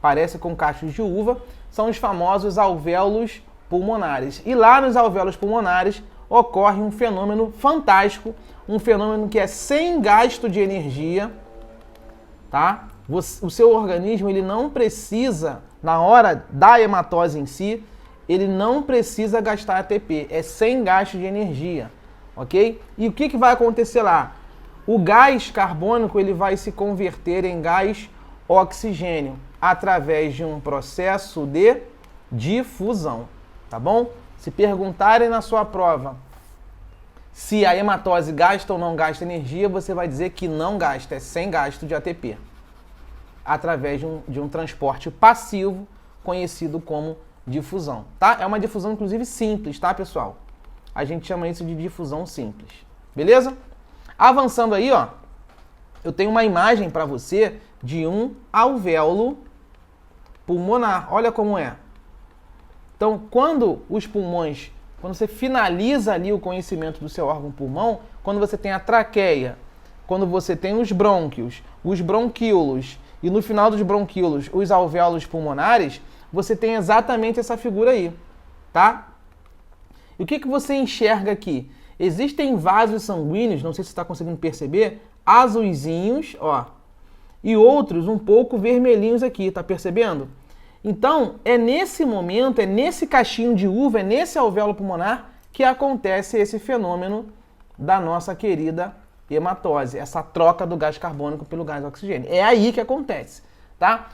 Parece com cachos de uva, são os famosos alvéolos pulmonares. E lá nos alvéolos pulmonares ocorre um fenômeno fantástico, um fenômeno que é sem gasto de energia, tá? O seu organismo, ele não precisa, na hora da hematose em si, ele não precisa gastar ATP, é sem gasto de energia, ok? E o que vai acontecer lá? O gás carbônico, ele vai se converter em gás oxigênio através de um processo de difusão, tá bom? Se perguntarem na sua prova se a hematose gasta ou não gasta energia, você vai dizer que não gasta, é sem gasto de ATP, através de um transporte passivo conhecido como difusão, tá? É uma difusão, inclusive, simples, tá, pessoal? A gente chama isso de difusão simples, beleza? Avançando aí, ó, eu tenho uma imagem para você de um alvéolo pulmonar. Olha como é. Então, quando os pulmões, quando você finaliza ali o conhecimento do seu órgão pulmão, quando você tem a traqueia, quando você tem os brônquios, os bronquíolos e no final dos bronquíolos os alvéolos pulmonares, você tem exatamente essa figura aí, tá? E o que você enxerga aqui? Existem vasos sanguíneos, não sei se você está conseguindo perceber, azulzinhos, ó, e outros um pouco vermelhinhos aqui, tá percebendo? Então, é nesse momento, é nesse cachinho de uva, é nesse alvéolo pulmonar que acontece esse fenômeno da nossa querida hematose, essa troca do gás carbônico pelo gás oxigênio. É aí que acontece, tá?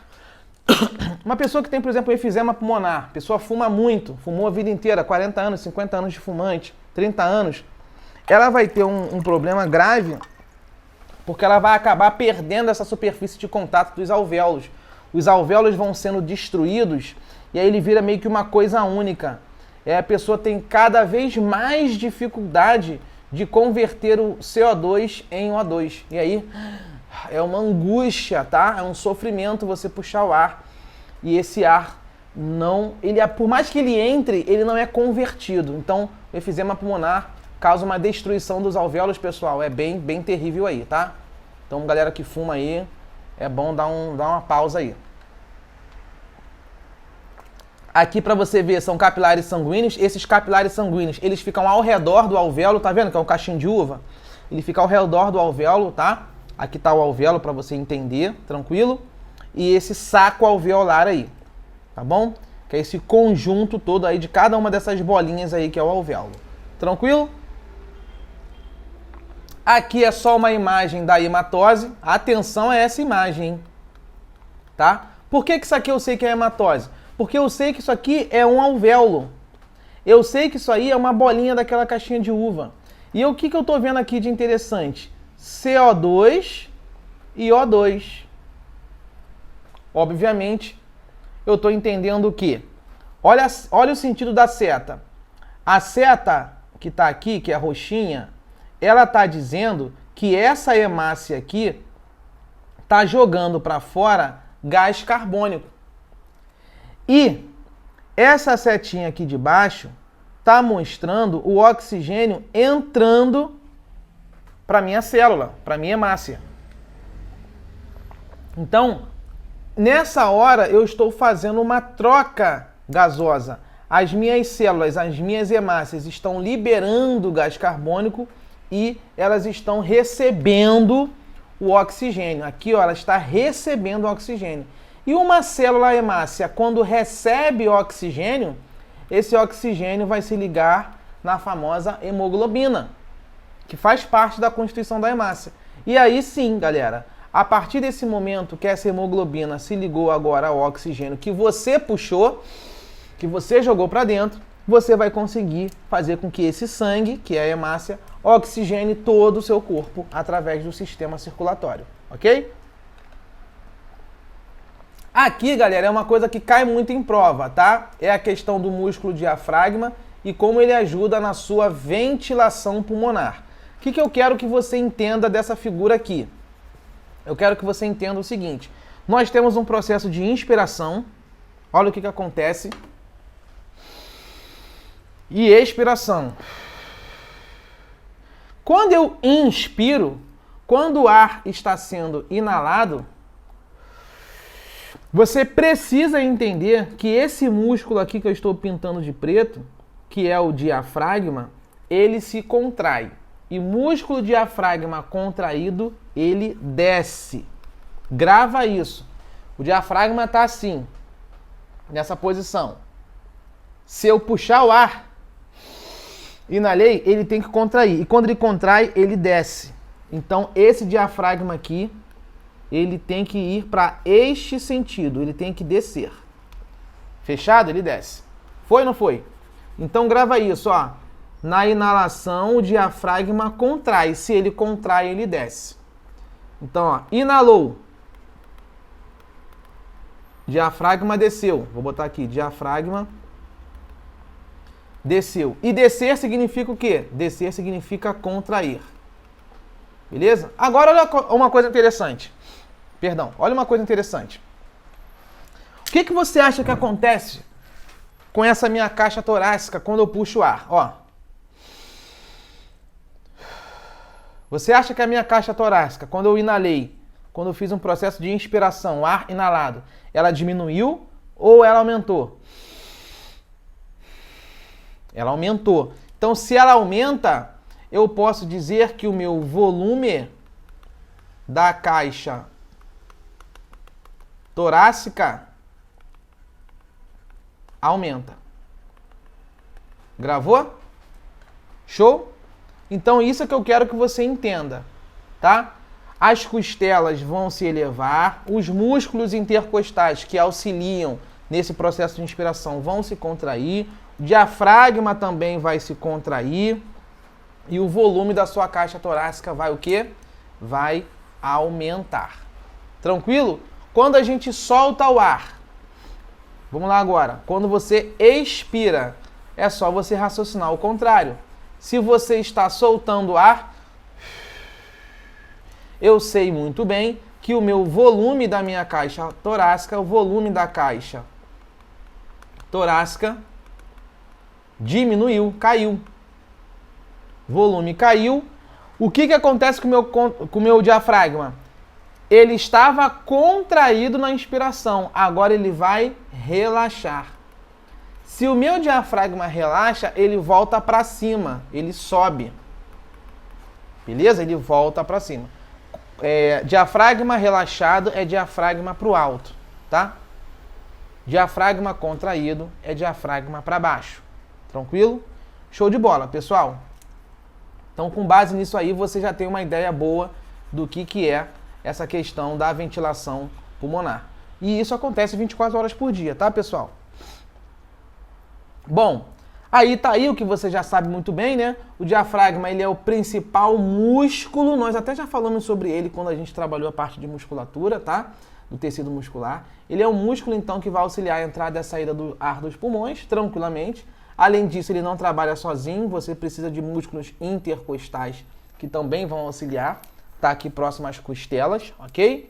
Uma pessoa que tem, por exemplo, efizema pulmonar, pessoa fuma muito, fumou a vida inteira, 40 anos, 50 anos de fumante, 30 anos, ela vai ter um problema grave porque ela vai acabar perdendo essa superfície de contato dos alvéolos. Os alvéolos vão sendo destruídos e aí ele vira meio que uma coisa única. A pessoa tem cada vez mais dificuldade de converter o CO2 em O2. E aí é uma angústia, tá? É um sofrimento você puxar o ar. E esse ar não... por mais que ele entre, ele não é convertido. Então, o efizema pulmonar causa uma destruição dos alvéolos, pessoal. É bem, bem terrível aí, tá? Então, galera que fuma aí, é bom dar uma pausa aí. Aqui para você ver, são capilares sanguíneos. Esses capilares sanguíneos, eles ficam ao redor do alvéolo, tá vendo que é um cachinho de uva? Ele fica ao redor do alvéolo, tá? Aqui tá o alvéolo para você entender, tranquilo? E esse saco alveolar aí, tá bom? Que é esse conjunto todo aí de cada uma dessas bolinhas aí que é o alvéolo. Tranquilo? Aqui é só uma imagem da hematose. Atenção a essa imagem, hein? Tá? Por que isso aqui eu sei que é hematose? Porque eu sei que isso aqui é um alvéolo. Eu sei que isso aí é uma bolinha daquela caixinha de uva. E o que eu estou vendo aqui de interessante? CO2 e O2. Obviamente, eu estou entendendo que, olha o sentido da seta. A seta que está aqui, que é roxinha, ela está dizendo que essa hemácia aqui está jogando para fora gás carbônico. E essa setinha aqui de baixo está mostrando o oxigênio entrando para minha célula, para minha hemácia. Então, nessa hora eu estou fazendo uma troca gasosa. As minhas células, as minhas hemácias estão liberando gás carbônico e elas estão recebendo o oxigênio. Aqui, ó, ela está recebendo o oxigênio. E uma célula hemácia, quando recebe oxigênio, esse oxigênio vai se ligar na famosa hemoglobina, que faz parte da constituição da hemácia. E aí sim, galera, a partir desse momento que essa hemoglobina se ligou agora ao oxigênio que você puxou, que você jogou para dentro, você vai conseguir fazer com que esse sangue, que é a hemácia, oxigene todo o seu corpo através do sistema circulatório, ok? Aqui, galera, é uma coisa que cai muito em prova, tá? É a questão do músculo diafragma e como ele ajuda na sua ventilação pulmonar. O que eu quero que você entenda dessa figura aqui? Eu quero que você entenda o seguinte. Nós temos um processo de inspiração. Olha o que acontece. E expiração. Quando eu inspiro, quando o ar está sendo inalado, você precisa entender que esse músculo aqui que eu estou pintando de preto, que é o diafragma, ele se contrai. E músculo diafragma contraído, ele desce. Grava isso. O diafragma está assim, nessa posição. Se eu puxar o ar, inalei, ele tem que contrair. E quando ele contrai, ele desce. Então, esse diafragma aqui, ele tem que ir para este sentido, ele tem que descer. Fechado? Ele desce. Foi ou não foi? Então grava isso, ó. Na inalação, o diafragma contrai. Se ele contrai, ele desce. Então, ó, inalou. Diafragma desceu. Vou botar aqui, diafragma desceu. E descer significa o quê? Descer significa contrair. Beleza? Agora olha uma coisa interessante. Perdão, olha uma coisa interessante. O que você acha que acontece com essa minha caixa torácica quando eu puxo o ar? Ó. Você acha que a minha caixa torácica, quando eu inalei, quando eu fiz um processo de inspiração, ar inalado, ela diminuiu ou ela aumentou? Ela aumentou. Então, se ela aumenta, eu posso dizer que o meu volume da caixa torácica aumenta. Gravou? Show? Então, isso é que eu quero que você entenda, tá? As costelas vão se elevar, os músculos intercostais que auxiliam nesse processo de inspiração vão se contrair, o diafragma também vai se contrair e o volume da sua caixa torácica vai o quê? Vai aumentar. Tranquilo? Quando a gente solta o ar, vamos lá agora, quando você expira, é só você raciocinar o contrário. Se você está soltando ar, eu sei muito bem que o meu volume da minha caixa torácica, o volume da caixa torácica diminuiu, caiu. Volume caiu. O que acontece com o meu diafragma? Ele estava contraído na inspiração, agora ele vai relaxar. Se o meu diafragma relaxa, ele volta para cima, ele sobe. Beleza? Ele volta para cima. Diafragma relaxado é diafragma para o alto, tá? Diafragma contraído é diafragma para baixo. Tranquilo? Show de bola, pessoal. Então, com base nisso aí, você já tem uma ideia boa do que é essa questão da ventilação pulmonar. E isso acontece 24 horas por dia, tá, pessoal? Bom, Aí tá aí o que você já sabe muito bem, né? O diafragma, ele é o principal músculo, nós até já falamos sobre ele quando a gente trabalhou a parte de musculatura, tá? Do tecido muscular. Ele é um músculo, então, que vai auxiliar a entrada e a saída do ar dos pulmões, tranquilamente. Além disso, ele não trabalha sozinho, você precisa de músculos intercostais, que também vão auxiliar, tá aqui próximo às costelas, ok?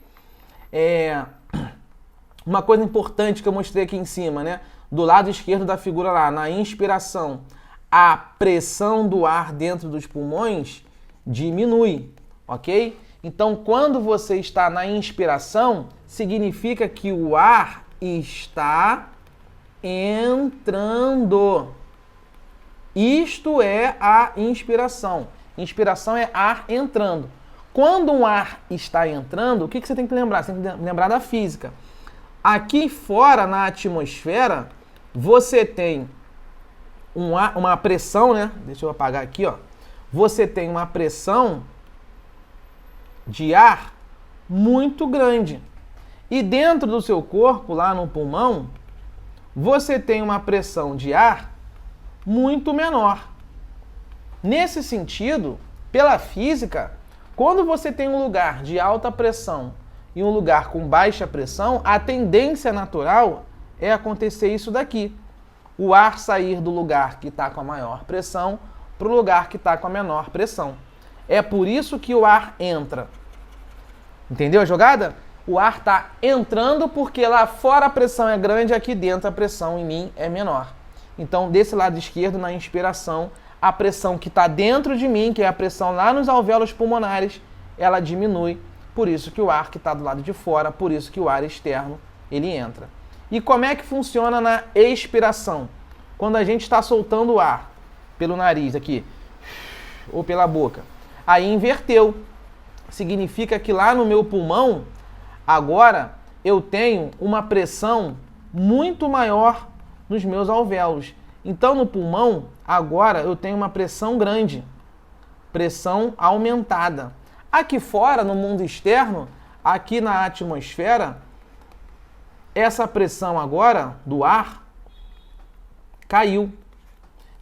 Uma coisa importante que eu mostrei aqui em cima, né? Do lado esquerdo da figura lá, na inspiração, a pressão do ar dentro dos pulmões diminui, ok? Então, quando você está na inspiração, significa que o ar está entrando. Isto é a inspiração. Inspiração é ar entrando. Quando um ar está entrando, o que você tem que lembrar? Você tem que lembrar da física. Aqui fora, na atmosfera, você tem uma pressão, né? Deixa eu apagar aqui, ó. Você tem uma pressão de ar muito grande. E dentro do seu corpo, lá no pulmão, você tem uma pressão de ar muito menor. Nesse sentido, pela física, quando você tem um lugar de alta pressão e um lugar com baixa pressão, a tendência natural é acontecer isso daqui. O ar sair do lugar que está com a maior pressão para o lugar que está com a menor pressão. É por isso que o ar entra. Entendeu a jogada? O ar está entrando porque lá fora a pressão é grande, aqui dentro a pressão em mim é menor. Então, desse lado esquerdo, na inspiração, a pressão que está dentro de mim, que é a pressão lá nos alvéolos pulmonares, ela diminui. Por isso que o ar que está do lado de fora, por isso que o ar externo, ele entra. E como é que funciona na expiração? Quando a gente está soltando o ar pelo nariz aqui, ou pela boca, aí inverteu. Significa que lá no meu pulmão, agora eu tenho uma pressão muito maior nos meus alvéolos. Então no pulmão, agora eu tenho uma pressão grande, pressão aumentada. Aqui fora, no mundo externo, aqui na atmosfera, essa pressão agora do ar caiu.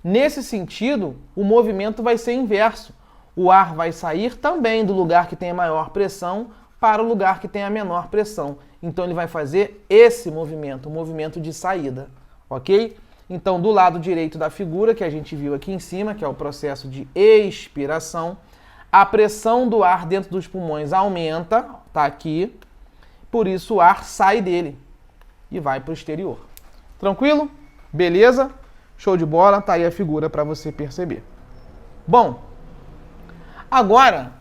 Nesse sentido, o movimento vai ser inverso. O ar vai sair também do lugar que tem a maior pressão para o lugar que tem a menor pressão. Então ele vai fazer esse movimento, o movimento de saída, ok? Então do lado direito da figura, que a gente viu aqui em cima, que é o processo de expiração, a pressão do ar dentro dos pulmões aumenta, tá aqui, por isso o ar sai dele e vai para o exterior. Tranquilo? Beleza? Show de bola, tá aí a figura para você perceber. Bom, agora,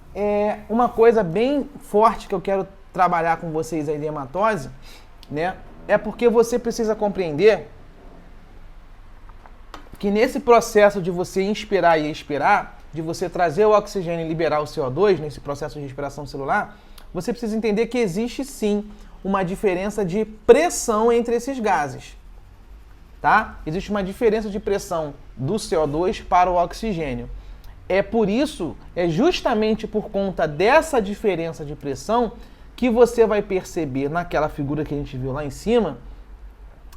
uma coisa bem forte que eu quero trabalhar com vocês aí de hematose, né? É porque você precisa compreender que nesse processo de você inspirar e expirar, de você trazer o oxigênio e liberar o CO2, nesse processo de respiração celular, você precisa entender que existe sim uma diferença de pressão entre esses gases. Tá? Existe uma diferença de pressão do CO2 para o oxigênio. É por isso, é justamente por conta dessa diferença de pressão que você vai perceber naquela figura que a gente viu lá em cima,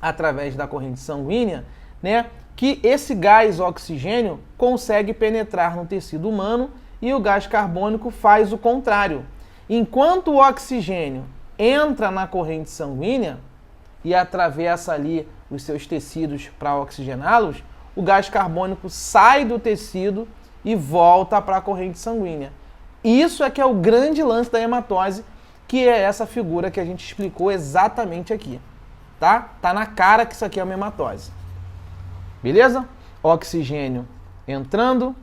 através da corrente sanguínea, né, que esse gás oxigênio consegue penetrar no tecido humano e o gás carbônico faz o contrário. Enquanto o oxigênio entra na corrente sanguínea e atravessa ali os seus tecidos para oxigená-los, o gás carbônico sai do tecido e volta para a corrente sanguínea. Isso é que é o grande lance da hematose, que é essa figura que a gente explicou exatamente aqui. Tá? Tá na cara que isso aqui é uma hematose. Beleza? Oxigênio entrando,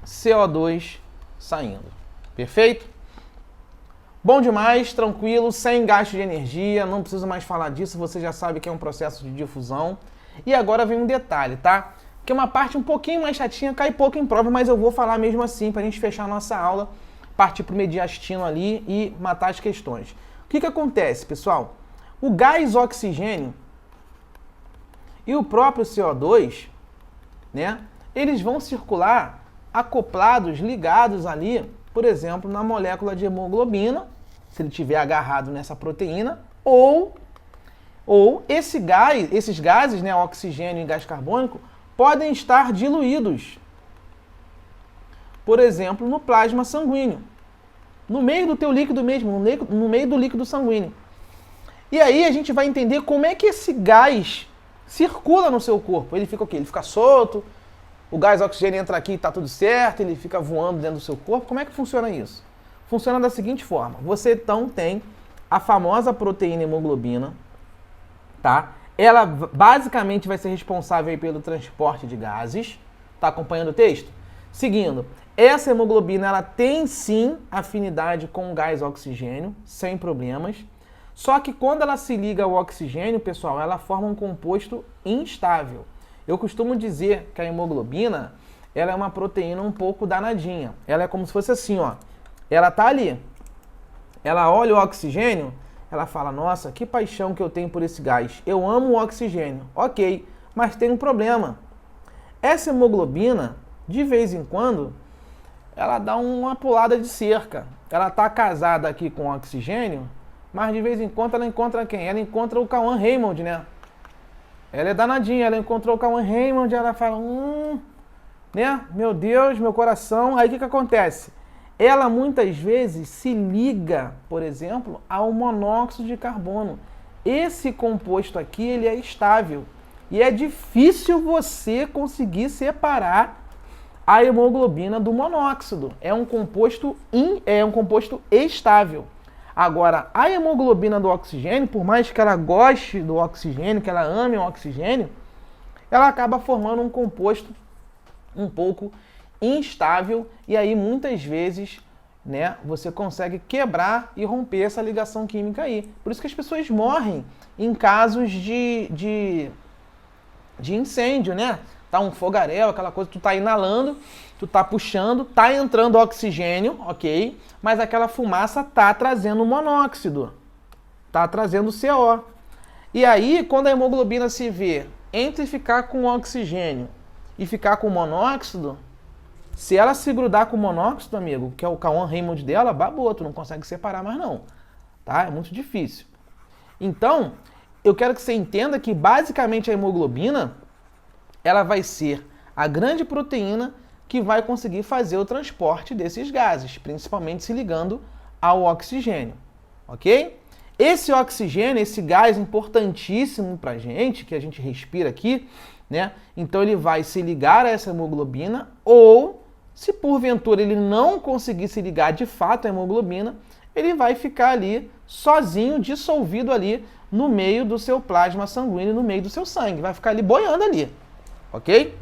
CO2 saindo. Perfeito? Bom demais, tranquilo, sem gasto de energia, não preciso mais falar disso, você já sabe que é um processo de difusão. E agora vem um detalhe, tá? Que é uma parte um pouquinho mais chatinha, cai pouco em prova, mas eu vou falar mesmo assim para a gente fechar a nossa aula, partir para o mediastino ali e matar as questões. O que acontece, pessoal? O gás oxigênio e o próprio CO2, né? Eles vão circular acoplados, ligados ali, por exemplo, na molécula de hemoglobina, se ele estiver agarrado nessa proteína, ou esses gases, né, oxigênio e gás carbônico, podem estar diluídos, por exemplo, no plasma sanguíneo, no meio do teu líquido mesmo, no meio do líquido sanguíneo. E aí a gente vai entender como é que esse gás circula no seu corpo. Ele fica o quê? Ele fica solto, o gás oxigênio entra aqui e está tudo certo, ele fica voando dentro do seu corpo. Como é que funciona isso? Funciona da seguinte forma. Você então tem a famosa proteína hemoglobina, tá? Ela basicamente vai ser responsável aí pelo transporte de gases. Tá acompanhando o texto? Seguindo, essa hemoglobina ela tem sim afinidade com o gás oxigênio, sem problemas. Só que quando ela se liga ao oxigênio, pessoal, ela forma um composto instável. Eu costumo dizer que a hemoglobina, ela é uma proteína um pouco danadinha. Ela é como se fosse assim, ó. Ela tá ali. Ela olha o oxigênio, ela fala, nossa, que paixão que eu tenho por esse gás. Eu amo o oxigênio. Ok, mas tem um problema. Essa hemoglobina, de vez em quando, ela dá uma pulada de cerca. Ela tá casada aqui com o oxigênio, mas de vez em quando ela encontra quem? Ela encontra o Cauã Raymond, né? Ela é danadinha, ela encontrou o Cauã Raymond, ela fala, né? Meu Deus, meu coração. Aí o que acontece? Ela muitas vezes se liga, por exemplo, ao monóxido de carbono. Esse composto aqui, ele é estável. E é difícil você conseguir separar a hemoglobina do monóxido. É um composto estável. Agora, a hemoglobina do oxigênio, por mais que ela goste do oxigênio, que ela ame o oxigênio, ela acaba formando um composto um pouco instável e aí muitas vezes, né, você consegue quebrar e romper essa ligação química aí. Por isso que as pessoas morrem em casos de incêndio, né? Tá um fogaréu, aquela coisa, tu tá inalando, tu tá puxando, tá entrando oxigênio, ok? Mas aquela fumaça tá trazendo monóxido, tá trazendo CO. E aí, quando a hemoglobina se vê entre ficar com oxigênio e ficar com monóxido, se ela se grudar com o monóxido, amigo, que é o Cauã Raymond dela, babou, tu não consegue separar mais não, tá? É muito difícil. Então, eu quero que você entenda que basicamente a hemoglobina, ela vai ser a grande proteína que vai conseguir fazer o transporte desses gases, principalmente se ligando ao oxigênio, ok? Esse oxigênio, esse gás importantíssimo pra gente, que a gente respira aqui, né? Então ele vai se ligar a essa hemoglobina ou, se porventura ele não conseguir se ligar de fato à hemoglobina, ele vai ficar ali sozinho, dissolvido ali no meio do seu plasma sanguíneo, no meio do seu sangue, vai ficar ali boiando ali, ok?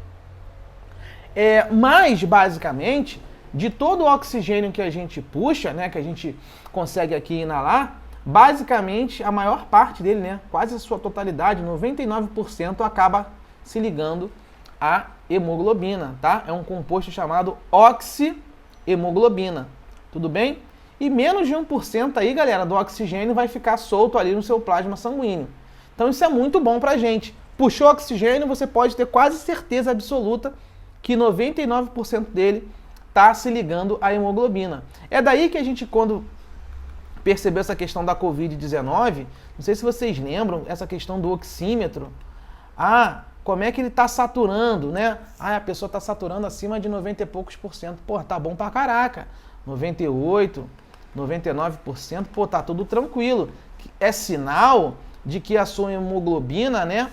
Mas, basicamente, de todo o oxigênio que a gente puxa, né, que a gente consegue aqui inalar, basicamente, a maior parte dele, né, quase a sua totalidade, 99%, acaba se ligando à hemoglobina, tá? É um composto chamado oxihemoglobina, tudo bem? E menos de 1% aí, galera, do oxigênio vai ficar solto ali no seu plasma sanguíneo. Então isso é muito bom pra gente. Puxou oxigênio, você pode ter quase certeza absoluta que 99% dele está se ligando à hemoglobina. É daí que a gente, quando percebeu essa questão da Covid-19, não sei se vocês lembram, essa questão do oxímetro. Como é que ele está saturando, né? A pessoa está saturando acima de 90 e poucos por cento. Pô, tá bom pra caraca. 98, 99%, pô, tá tudo tranquilo. É sinal de que a sua hemoglobina, né,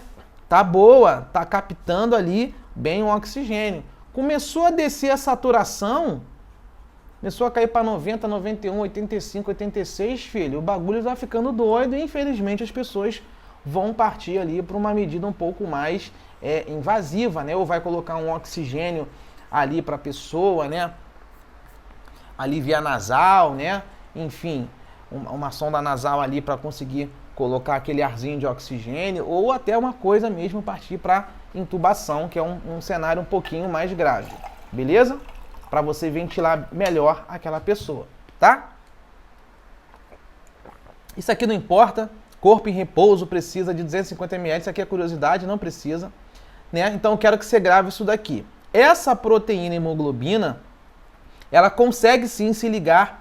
tá boa, tá captando ali bem o oxigênio. Começou a descer a saturação, começou a cair para 90, 91, 85, 86, filho, o bagulho vai ficando doido e infelizmente as pessoas vão partir ali para uma medida um pouco mais invasiva, né? Ou vai colocar um oxigênio ali para a pessoa, né? Ali via nasal, né? Enfim, uma sonda nasal ali para conseguir colocar aquele arzinho de oxigênio, ou até uma coisa mesmo partir para intubação, que é um cenário um pouquinho mais grave, beleza? Para você ventilar melhor aquela pessoa, tá? Isso aqui não importa, corpo em repouso precisa de 250 ml, isso aqui é curiosidade, não precisa, né? Então eu quero que você grave isso daqui. Essa proteína hemoglobina, ela consegue sim se ligar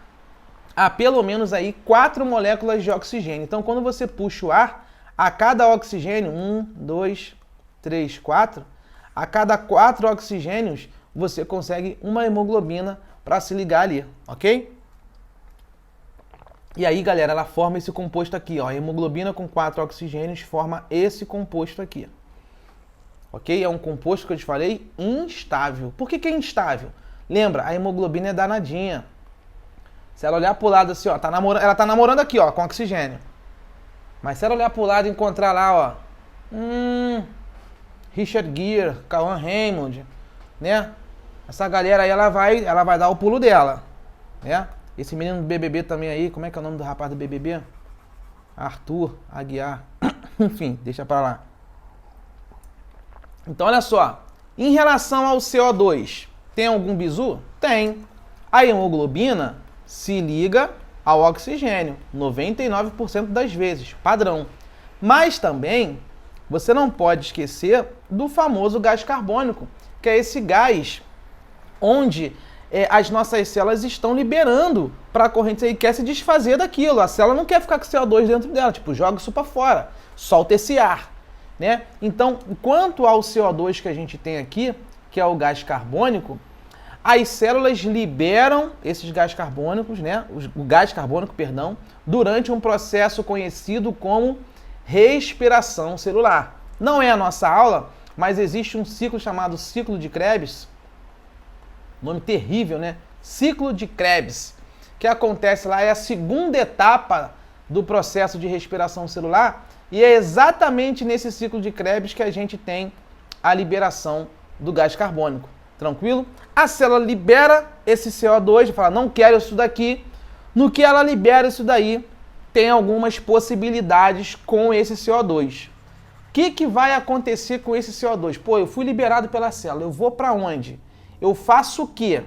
a pelo menos aí 4 moléculas de oxigênio. Então quando você puxa o ar, a cada oxigênio, 1, 2, 3, 4, A cada 4 oxigênios, você consegue uma hemoglobina para se ligar ali, ok? E aí, galera, ela forma esse composto aqui, ó. A hemoglobina com 4 oxigênios forma esse composto aqui. Ok? É um composto que eu te falei instável. Por que é instável? Lembra, a hemoglobina é danadinha. Se ela olhar pro lado assim, ó, ela tá namorando aqui, ó, com oxigênio. Mas se ela olhar pro lado e encontrar lá, ó, Richard Gere, Cauã Raymond, né? Essa galera aí, ela vai dar o pulo dela, né? Esse menino do BBB também aí, como é que é o nome do rapaz do BBB? Arthur Aguiar. Enfim, deixa pra lá. Então, olha só. Em relação ao CO2, tem algum bizu? Tem. A hemoglobina se liga ao oxigênio, 99% das vezes, padrão. Mas também, você não pode esquecer do famoso gás carbônico, que é esse gás onde as nossas células estão liberando para a corrente e quer se desfazer daquilo. A célula não quer ficar com CO2 dentro dela, tipo, joga isso para fora, solta esse ar, né? Então, quanto ao CO2 que a gente tem aqui, que é o gás carbônico, as células liberam esses gás carbônicos, né? O gás carbônico, perdão, durante um processo conhecido como respiração celular. Não é a nossa aula, mas existe um ciclo chamado ciclo de Krebs, nome terrível, né? Ciclo de Krebs, que acontece lá, é a segunda etapa do processo de respiração celular, e é exatamente nesse ciclo de Krebs que a gente tem a liberação do gás carbônico. Tranquilo? A célula libera esse CO2, fala, não quero isso daqui. No que ela libera isso daí, tem algumas possibilidades com esse CO2. O que vai acontecer com esse CO2? Pô, eu fui liberado pela célula, eu vou para onde? Eu faço o quê?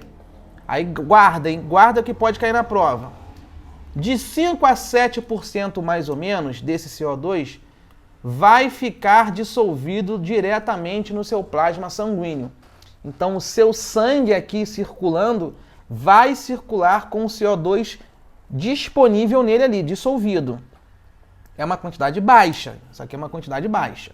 Aí guarda, hein? Guarda que pode cair na prova. De 5 a 7% mais ou menos desse CO2 vai ficar dissolvido diretamente no seu plasma sanguíneo. Então o seu sangue aqui circulando vai circular com o CO2 disponível nele ali, dissolvido. É uma quantidade baixa. Isso aqui é uma quantidade baixa.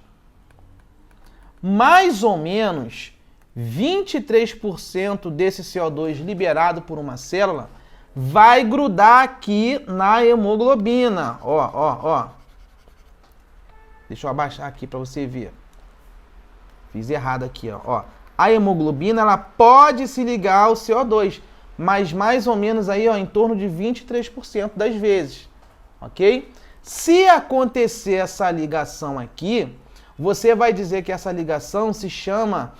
Mais ou menos 23% desse CO2 liberado por uma célula vai grudar aqui na hemoglobina. Ó. Deixa eu abaixar aqui para você ver. Fiz errado aqui, ó. A hemoglobina, ela pode se ligar ao CO2, mas mais ou menos aí, ó, em torno de 23% das vezes, ok? Se acontecer essa ligação aqui, você vai dizer que essa ligação se chama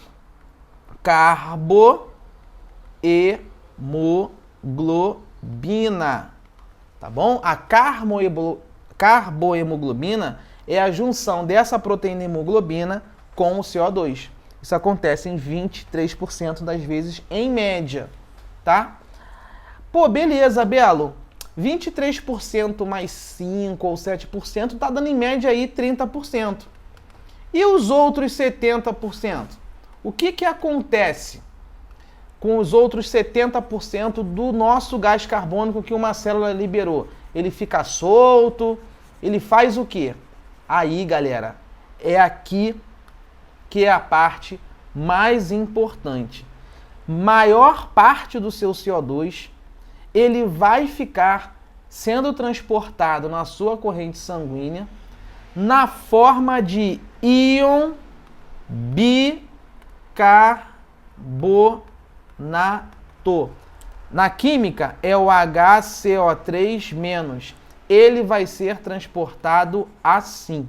carbohemoglobina, tá bom? A carbohemoglobina é a junção dessa proteína hemoglobina com o CO2. Isso acontece em 23% das vezes em média, tá? Pô, beleza, Belo. 23% mais 5 ou 7% tá dando em média aí 30%. E os outros 70%? O que acontece com os outros 70% do nosso gás carbônico que uma célula liberou? Ele fica solto? Ele faz o quê? Aí, galera, é aqui que é a parte mais importante. Maior parte do seu CO2, ele vai ficar sendo transportado na sua corrente sanguínea na forma de íon bicarbonato. Na química é o HCO3-. Ele vai ser transportado assim.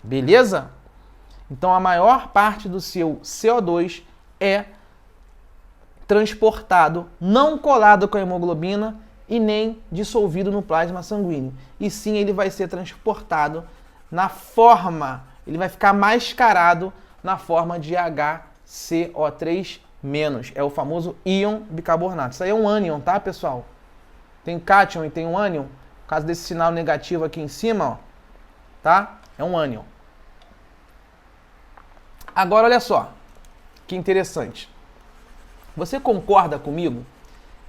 Beleza? Então, a maior parte do seu CO2 é transportado, não colado com a hemoglobina e nem dissolvido no plasma sanguíneo. E sim, ele vai ser transportado na forma, ele vai ficar mascarado na forma de HCO3-. É o famoso íon bicarbonato. Isso aí é um ânion, tá, pessoal? Tem cátion e tem um ânion. Por causa desse sinal negativo aqui em cima, ó, tá? É um ânion. Agora, olha só, que interessante. Você concorda comigo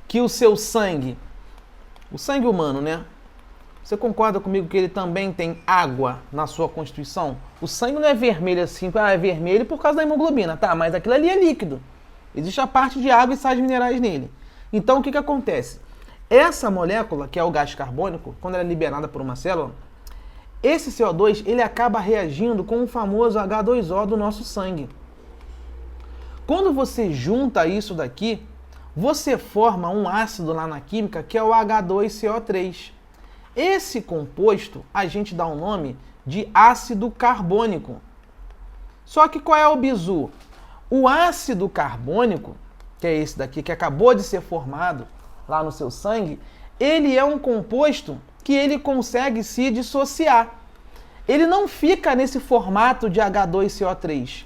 que o seu sangue, o sangue humano, né? Você concorda comigo que ele também tem água na sua constituição? O sangue não é vermelho assim, é vermelho por causa da hemoglobina, tá? Mas aquilo ali é líquido. Existe a parte de água e sais minerais nele. Então, o que acontece? Essa molécula, que é o gás carbônico, quando ela é liberada por uma célula, esse CO2 ele acaba reagindo com o famoso H2O do nosso sangue. Quando você junta isso daqui, você forma um ácido lá na química que é o H2CO3. Esse composto a gente dá o nome de ácido carbônico. Só que qual é o bizu? O ácido carbônico, que é esse daqui, que acabou de ser formado lá no seu sangue, ele é um composto que ele consegue se dissociar. Ele não fica nesse formato de H2CO3.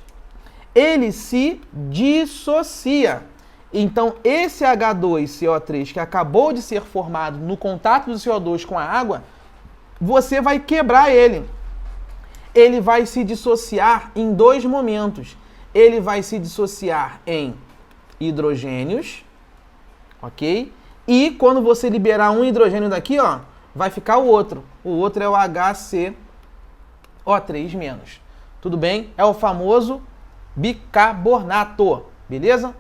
Ele se dissocia. Então, esse H2CO3 que acabou de ser formado no contato do CO2 com a água, você vai quebrar ele. Ele vai se dissociar em dois momentos. Ele vai se dissociar em hidrogênios, ok? E quando você liberar um hidrogênio daqui, ó, vai ficar o outro. O outro é o HCO3-. Tudo bem? É o famoso bicarbonato, beleza?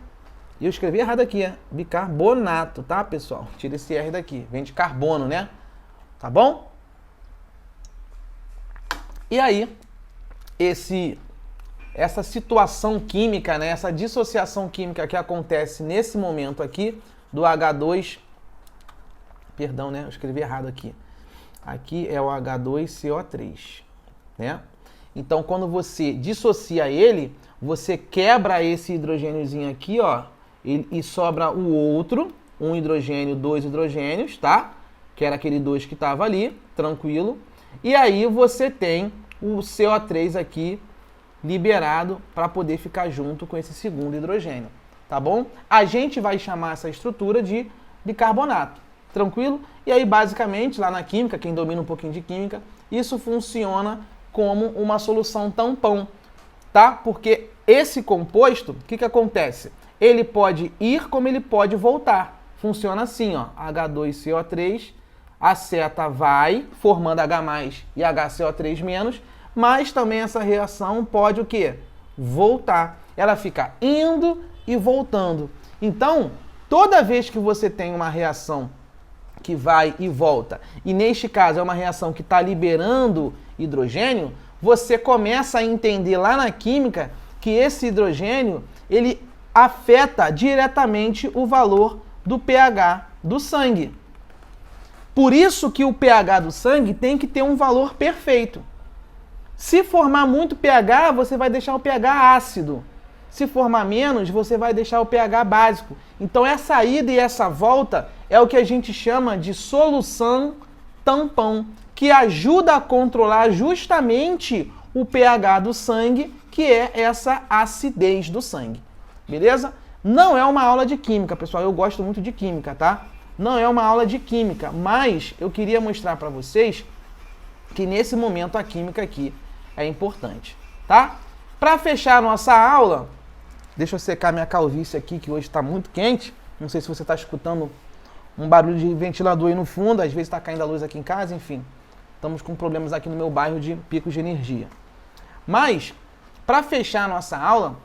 E eu escrevi errado aqui, bicarbonato, tá, pessoal? Tira esse R daqui, vem de carbono, né? Tá bom? E aí, essa situação química, né, essa dissociação química que acontece nesse momento aqui, do H2... Perdão, né? Eu escrevi errado aqui. Aqui é o H2CO3, né? Então, quando você dissocia ele, você quebra esse hidrogêniozinho aqui, ó, e sobra o outro, um hidrogênio, dois hidrogênios, tá? Que era aquele 2 que estava ali, tranquilo. E aí você tem o CO3 aqui liberado para poder ficar junto com esse segundo hidrogênio, tá bom? A gente vai chamar essa estrutura de bicarbonato, tranquilo? E aí, basicamente, lá na química, quem domina um pouquinho de química, isso funciona como uma solução tampão, tá? Porque esse composto, o que acontece? Ele pode ir como ele pode voltar. Funciona assim, ó, H2CO3, a seta vai formando H+, e HCO3-, mas também essa reação pode o quê? Voltar. Ela fica indo e voltando. Então, toda vez que você tem uma reação que vai e volta, e neste caso é uma reação que está liberando hidrogênio, você começa a entender lá na química que esse hidrogênio, ele afeta diretamente o valor do pH do sangue. Por isso que o pH do sangue tem que ter um valor perfeito. Se formar muito pH, você vai deixar o pH ácido. Se formar menos, você vai deixar o pH básico. Então essa ida e essa volta é o que a gente chama de solução tampão, que ajuda a controlar justamente o pH do sangue, que é essa acidez do sangue. Beleza? Não é uma aula de química, pessoal. Eu gosto muito de química, tá? Não é uma aula de química, mas eu queria mostrar para vocês que nesse momento a química aqui é importante, tá? Para fechar a nossa aula, deixa eu secar minha calvície aqui, que hoje está muito quente. Não sei se você está escutando um barulho de ventilador aí no fundo, às vezes está caindo a luz aqui em casa, enfim. Estamos com problemas aqui no meu bairro de picos de energia. Mas, para fechar a nossa aula,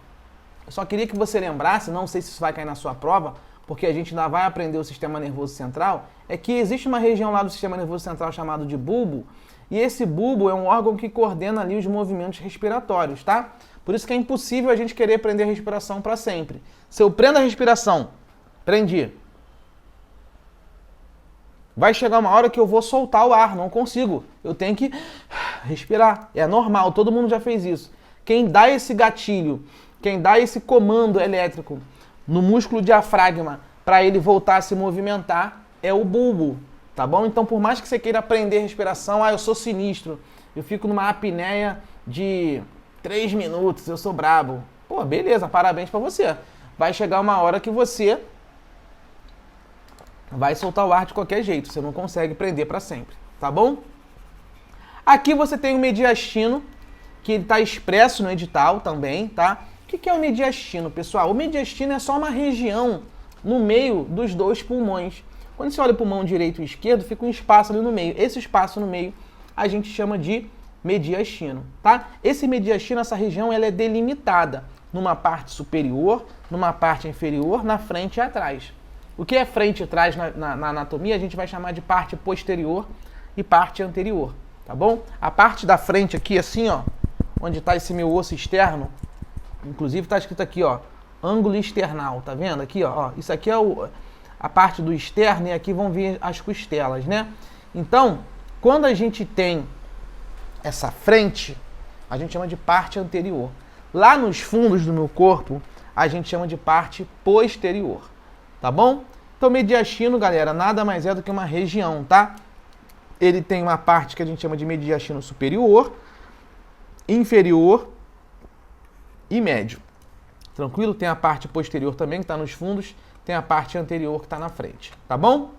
eu só queria que você lembrasse, não sei se isso vai cair na sua prova, porque a gente ainda vai aprender o sistema nervoso central, é que existe uma região lá do sistema nervoso central chamado de bulbo, e esse bulbo é um órgão que coordena ali os movimentos respiratórios, tá? Por isso que é impossível a gente querer prender a respiração para sempre. Se eu prendo a respiração, prendi, vai chegar uma hora que eu vou soltar o ar, não consigo. Eu tenho que respirar. É normal, todo mundo já fez isso. Quem dá esse gatilho, quem dá esse comando elétrico no músculo diafragma para ele voltar a se movimentar é o bulbo, tá bom? Então, por mais que você queira aprender respiração, eu sou sinistro, eu fico numa apneia de 3 minutos, eu sou brabo. Pô, beleza, parabéns para você. Vai chegar uma hora que você vai soltar o ar de qualquer jeito, você não consegue prender para sempre, tá bom? Aqui você tem o mediastino, que ele está expresso no edital também, tá? O que é o mediastino, pessoal? O mediastino é só uma região no meio dos dois pulmões. Quando você olha o pulmão direito e esquerdo, fica um espaço ali no meio. Esse espaço no meio a gente chama de mediastino, tá? Esse mediastino, essa região, ela é delimitada numa parte superior, numa parte inferior, na frente e atrás. O que é frente e trás na anatomia, a gente vai chamar de parte posterior e parte anterior, tá bom? A parte da frente aqui, assim, ó, onde está esse meu osso externo, inclusive está escrito aqui, ó, ângulo external, tá vendo? Aqui, ó, isso aqui é a parte do externo e aqui vão vir as costelas, né? Então, quando a gente tem essa frente, a gente chama de parte anterior. Lá nos fundos do meu corpo, a gente chama de parte posterior, tá bom? Então, mediastino, galera, nada mais é do que uma região, tá? Ele tem uma parte que a gente chama de mediastino superior, inferior e médio. Tranquilo? Tem a parte posterior também, que está nos fundos, tem a parte anterior que está na frente, tá bom?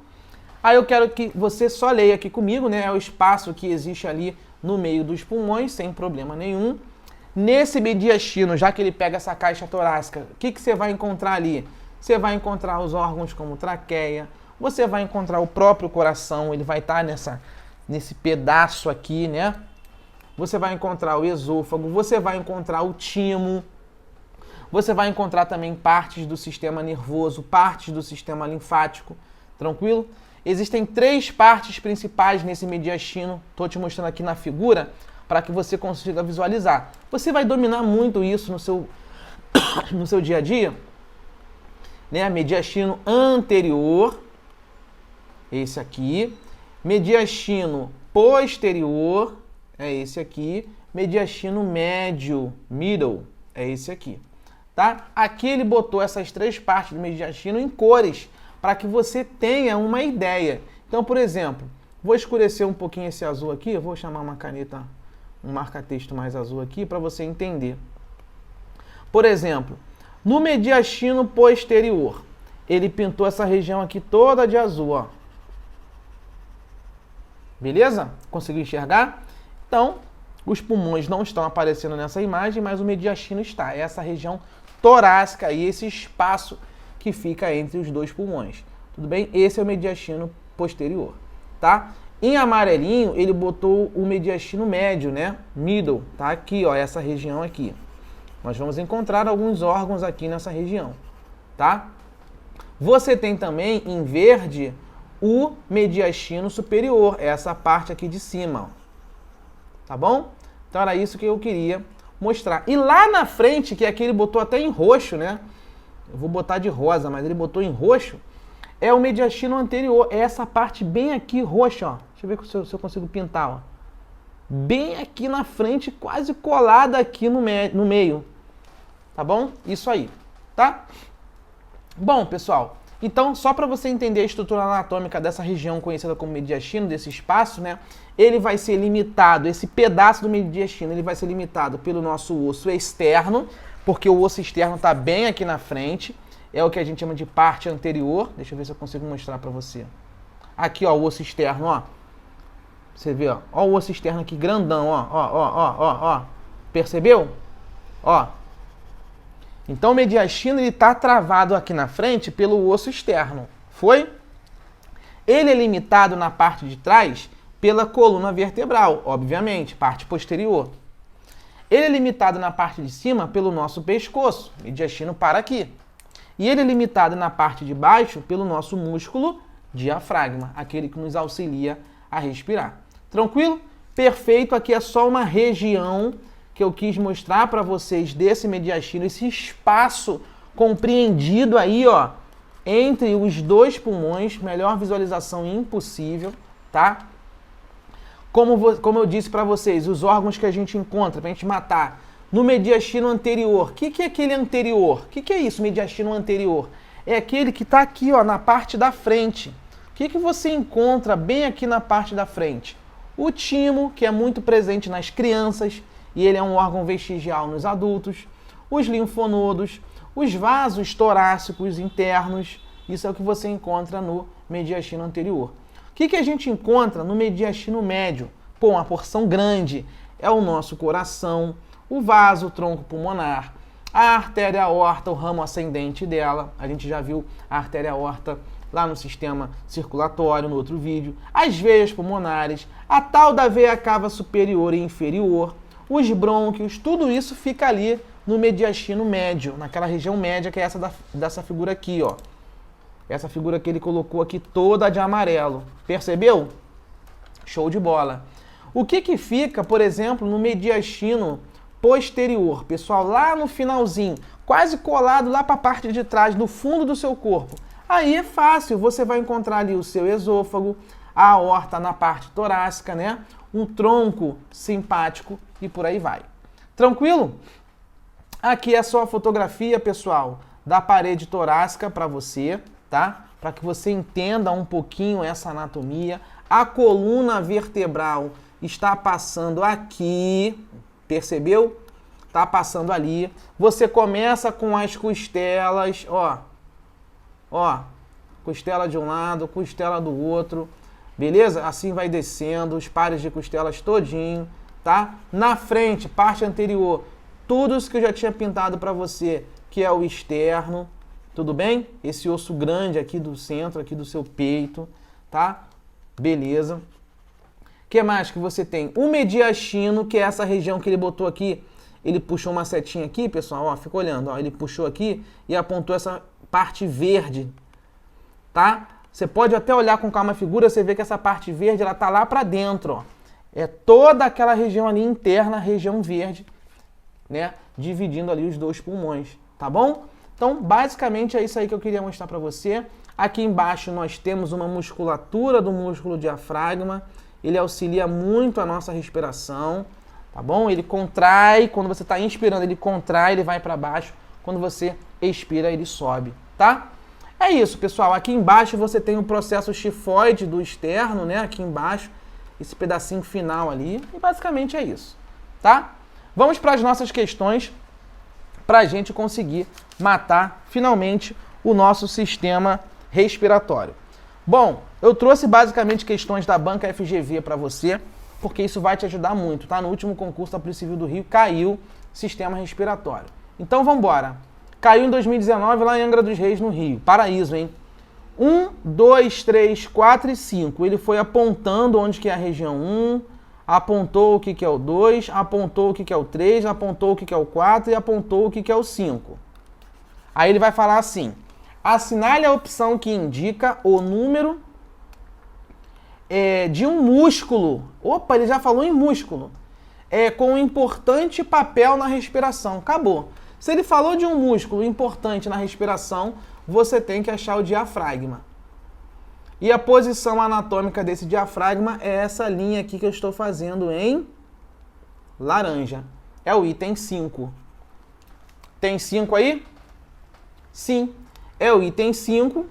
Aí eu quero que você só leia aqui comigo, né? É o espaço que existe ali no meio dos pulmões, sem problema nenhum. Nesse mediastino, já que ele pega essa caixa torácica, o que você vai encontrar ali? Você vai encontrar os órgãos como traqueia, você vai encontrar o próprio coração, ele vai estar nesse pedaço aqui, né? Você vai encontrar o esôfago, você vai encontrar o timo, você vai encontrar também partes do sistema nervoso, partes do sistema linfático, tranquilo? Existem 3 partes principais nesse mediastino, estou te mostrando aqui na figura, para que você consiga visualizar. Você vai dominar muito isso no seu dia a dia, né? Mediastino anterior, esse aqui, mediastino posterior, é esse aqui, mediastino médio, middle, é esse aqui. Tá? Aqui ele botou essas 3 partes do mediastino em cores, para que você tenha uma ideia. Então, por exemplo, vou escurecer um pouquinho esse azul aqui, eu vou chamar uma caneta, um marca-texto mais azul aqui, para você entender. Por exemplo, no mediastino posterior, ele pintou essa região aqui toda de azul, ó. Beleza? Conseguiu enxergar? Então, os pulmões não estão aparecendo nessa imagem, mas o mediastino está. É essa região torácica e esse espaço que fica entre os 2 pulmões. Tudo bem? Esse é o mediastino posterior, tá? Em amarelinho, ele botou o mediastino médio, né? Middle, tá? Aqui, ó, essa região aqui. Nós vamos encontrar alguns órgãos aqui nessa região, tá? Você tem também, em verde, o mediastino superior, essa parte aqui de cima, ó. Tá bom? Então era isso que eu queria mostrar. E lá na frente, que aqui ele botou até em roxo, né? Eu vou botar de rosa, mas ele botou em roxo, é o mediastino anterior. É essa parte bem aqui roxa, ó. Deixa eu ver se eu consigo pintar, ó. Bem aqui na frente, quase colada aqui no meio. Tá bom? Isso aí, tá? Bom, pessoal, então só para você entender a estrutura anatômica dessa região conhecida como mediastino, desse espaço, né? Ele vai ser limitado, esse pedaço do mediastino, ele vai ser limitado pelo nosso osso externo, porque o osso externo está bem aqui na frente, é o que a gente chama de parte anterior. Deixa eu ver se eu consigo mostrar para você. Aqui, ó, o osso externo, ó. Você vê, ó, ó o osso externo aqui grandão, ó. Percebeu? Ó. Então o mediastino ele está travado aqui na frente pelo osso externo. Foi? Ele é limitado na parte de trás pela coluna vertebral, obviamente, parte posterior. Ele é limitado na parte de cima pelo nosso pescoço, mediastino para aqui. E ele é limitado na parte de baixo pelo nosso músculo diafragma, aquele que nos auxilia a respirar. Tranquilo? Perfeito, aqui é só uma região que eu quis mostrar para vocês desse mediastino, esse espaço compreendido aí, ó, entre os 2 pulmões, melhor visualização impossível, tá? Como eu disse para vocês, os órgãos que a gente encontra para a gente matar no mediastino anterior. O que é aquele anterior? O que é isso, mediastino anterior? É aquele que está aqui, ó, na parte da frente. O que você encontra bem aqui na parte da frente? O timo, que é muito presente nas crianças, e ele é um órgão vestigial nos adultos. Os linfonodos, os vasos torácicos internos, isso é o que você encontra no mediastino anterior. O que a gente encontra no mediastino médio? Pô, uma porção grande. É o nosso coração, o vaso tronco pulmonar, a artéria aorta, o ramo ascendente dela. A gente já viu a artéria aorta lá no sistema circulatório, no outro vídeo, as veias pulmonares, a tal da veia cava superior e inferior, os brônquios, tudo isso fica ali no mediastino médio, naquela região média que é essa dessa figura aqui, ó. Essa figura que ele colocou aqui toda de amarelo. Percebeu? Show de bola. O que fica, por exemplo, no mediastino posterior? Pessoal, lá no finalzinho, quase colado lá para a parte de trás, no fundo do seu corpo. Aí é fácil, você vai encontrar ali o seu esôfago, a aorta na parte torácica, né? Um tronco simpático e por aí vai. Tranquilo? Aqui é só a fotografia, pessoal, da parede torácica para você, tá? Para que você entenda um pouquinho essa anatomia. A coluna vertebral está passando aqui, percebeu? Tá passando ali. Você começa com as costelas, ó. Ó, costela de um lado, costela do outro, beleza? Assim vai descendo, os pares de costelas todinho, tá? Na frente, parte anterior, tudo isso que eu já tinha pintado para você, que é o externo, tudo bem? Esse osso grande aqui do centro, aqui do seu peito, tá? Beleza. O que mais que você tem? O mediastino, que é essa região que ele botou aqui, ele puxou uma setinha aqui, pessoal, ó, fica olhando, ó, ele puxou aqui e apontou essa parte verde, tá? Você pode até olhar com calma a figura, você vê que essa parte verde, ela tá lá para dentro, ó. É toda aquela região ali interna, região verde, né? Dividindo ali os dois pulmões, tá bom? Então, basicamente é isso aí que eu queria mostrar para você. Aqui embaixo nós temos uma musculatura do músculo diafragma. Ele auxilia muito a nossa respiração, tá bom? Ele contrai, quando você está inspirando, ele contrai, ele vai para baixo. Quando você expira, ele sobe, tá? É isso, pessoal. Aqui embaixo você tem o processo xifoide do externo, né? Aqui embaixo, esse pedacinho final ali. E basicamente é isso, tá? Vamos para as nossas questões para a gente conseguir matar, finalmente, o nosso sistema respiratório. Bom, eu trouxe basicamente questões da banca FGV para você, porque isso vai te ajudar muito, tá? No último concurso da Polícia Civil do Rio caiu sistema respiratório. Então vamos embora. Caiu em 2019 lá em Angra dos Reis, no Rio. Paraíso, hein? 1, 2, 3, 4 e 5. Ele foi apontando onde que é a região 1, apontou o que é o 2, apontou o que é o 3, apontou o que é o 4 e apontou o que é o 5. Aí ele vai falar assim: assinale a opção que indica o número de um músculo. Opa, ele já falou em músculo. Com um importante papel na respiração. Acabou. Se ele falou de um músculo importante na respiração, você tem que achar o diafragma. E a posição anatômica desse diafragma é essa linha aqui que eu estou fazendo em laranja. É o item 5. Tem 5 aí? Sim. É o item 5.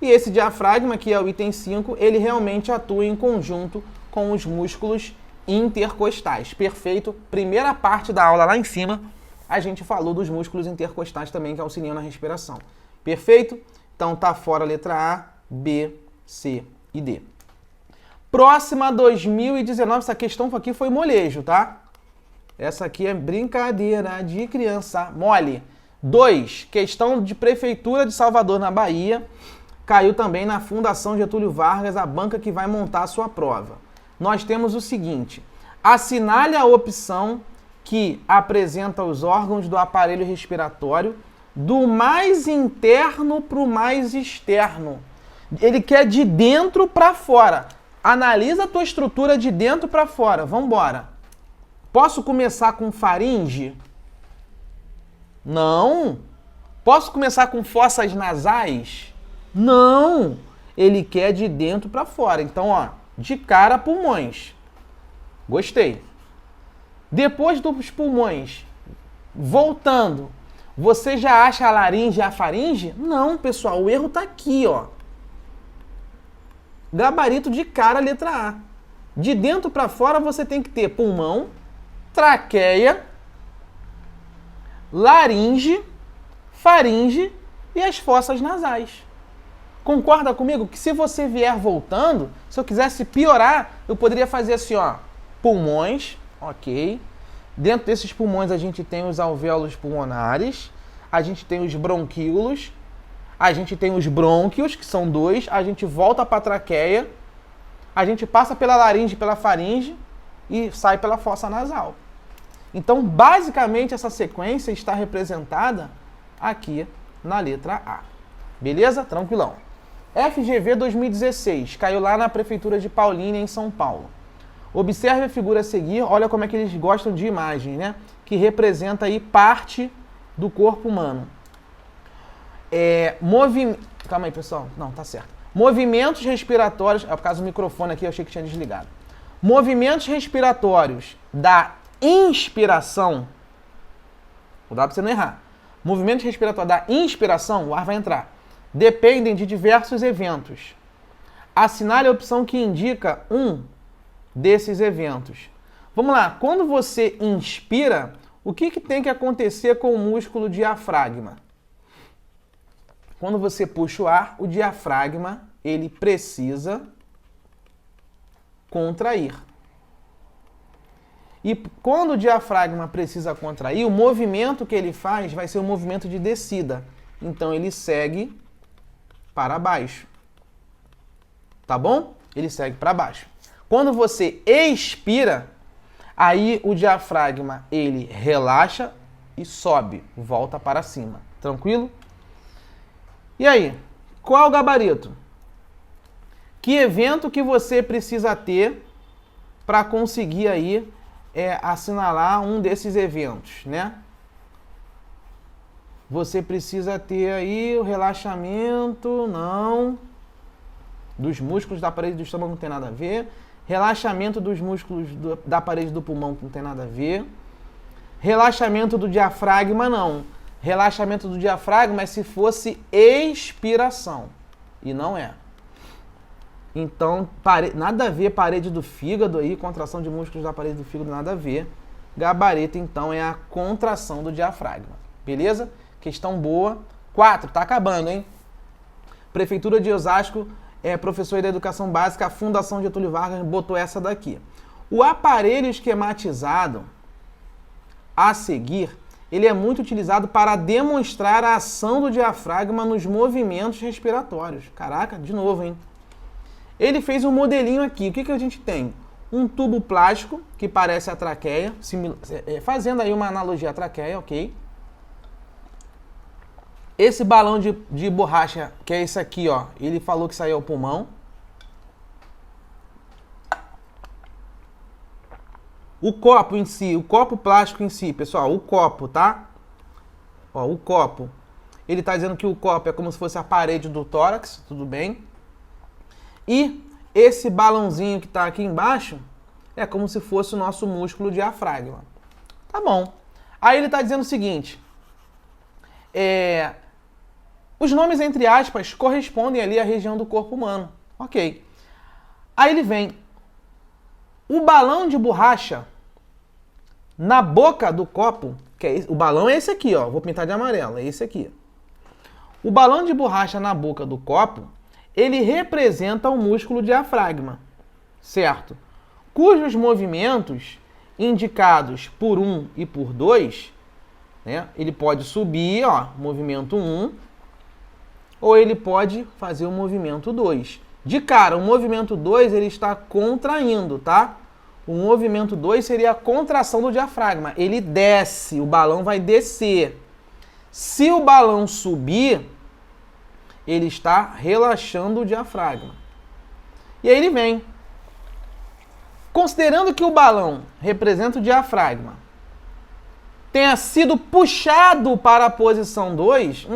E esse diafragma, que é o item 5, ele realmente atua em conjunto com os músculos intercostais. Perfeito. Primeira parte da aula lá em cima, a gente falou dos músculos intercostais também que auxiliam na respiração. Perfeito? Então tá fora a letra A, B, C e D. Próxima 2019, essa questão aqui foi molejo, tá? Essa aqui é brincadeira de criança mole. 2, questão de Prefeitura de Salvador, na Bahia. Caiu também na Fundação Getúlio Vargas, a banca que vai montar a sua prova. Nós temos o seguinte: assinale a opção que apresenta os órgãos do aparelho respiratório do mais interno para o mais externo. Ele quer de dentro para fora. Analisa a tua estrutura de dentro para fora. Vamos embora. Posso começar com faringe? Não. Posso começar com fossas nasais? Não. Ele quer de dentro para fora. Então, ó, de cara, pulmões. Gostei. Depois dos pulmões, voltando, você já acha a laringe e a faringe? Não, pessoal, o erro tá aqui, ó. Gabarito de cara, letra A. De dentro para fora você tem que ter pulmão, traqueia, laringe, faringe e as fossas nasais. Concorda comigo que se você vier voltando, se eu quisesse piorar, eu poderia fazer assim, ó, pulmões, ok. Dentro desses pulmões a gente tem os alvéolos pulmonares, a gente tem os bronquíolos, A gente tem os brônquios, que são 2, a gente volta para a traqueia, a gente passa pela laringe, pela faringe e sai pela fossa nasal. Então, basicamente, essa sequência está representada aqui na letra A. Beleza? Tranquilão. FGV 2016, caiu lá na Prefeitura de Paulínia, em São Paulo. Observe a figura a seguir, olha como é que eles gostam de imagem, né? Que representa aí parte do corpo humano. Calma aí, pessoal. Não, tá certo. Movimentos respiratórios, por causa do microfone aqui, eu achei que tinha desligado. Movimentos respiratórios da inspiração, vou dar para você não errar. Movimentos respiratórios da inspiração, o ar vai entrar, dependem de diversos eventos. Assinale a opção que indica um desses eventos. Vamos lá, quando você inspira, o que tem que acontecer com o músculo diafragma? Quando você puxa o ar, o diafragma, ele precisa contrair. E quando o diafragma precisa contrair, o movimento que ele faz vai ser um movimento de descida. Então ele segue para baixo. Tá bom? Ele segue para baixo. Quando você expira, aí o diafragma ele relaxa e sobe, volta para cima. Tranquilo? E aí, qual é o gabarito? Que evento que você precisa ter para conseguir aí assinalar um desses eventos, né? Você precisa ter aí o relaxamento, não, dos músculos da parede do estômago, não tem nada a ver. Relaxamento dos músculos da parede do pulmão, não tem nada a ver. Relaxamento do diafragma, não. Relaxamento do diafragma é se fosse expiração. E não é. Então, nada a ver parede do fígado aí, contração de músculos da parede do fígado, nada a ver. Gabarito, então, é a contração do diafragma. Beleza? Questão boa. 4, tá acabando, hein? Prefeitura de Osasco, professor da Educação Básica, a Fundação Getúlio Vargas botou essa daqui. O aparelho esquematizado a seguir, ele é muito utilizado para demonstrar a ação do diafragma nos movimentos respiratórios. Caraca, de novo, hein? Ele fez um modelinho aqui. O que a gente tem? Um tubo plástico, que parece a traqueia, fazendo aí uma analogia à traqueia, ok? Esse balão de borracha, que é esse aqui, ó, ele falou que saiu ao pulmão. O copo em si, o copo plástico em si, pessoal, o copo, tá? Ó, o copo. Ele tá dizendo que o copo é como se fosse a parede do tórax, tudo bem? E esse balãozinho que tá aqui embaixo é como se fosse o nosso músculo diafragma. Tá bom. Aí ele tá dizendo o seguinte, os nomes, entre aspas, correspondem ali à região do corpo humano. Ok. Aí ele vem. O balão de borracha na boca do copo, o balão é esse aqui, ó. Vou pintar de amarelo, é esse aqui. O balão de borracha na boca do copo, ele representa o músculo diafragma, certo? Cujos movimentos indicados por 1 e por 2, né? Ele pode subir, ó, movimento 1, ou ele pode fazer o movimento 2. De cara, o movimento 2 ele está contraindo, tá? O movimento 2 seria a contração do diafragma. Ele desce, o balão vai descer. Se o balão subir, ele está relaxando o diafragma. E aí ele vem. Considerando que o balão representa o diafragma, tenha sido puxado para a posição 2,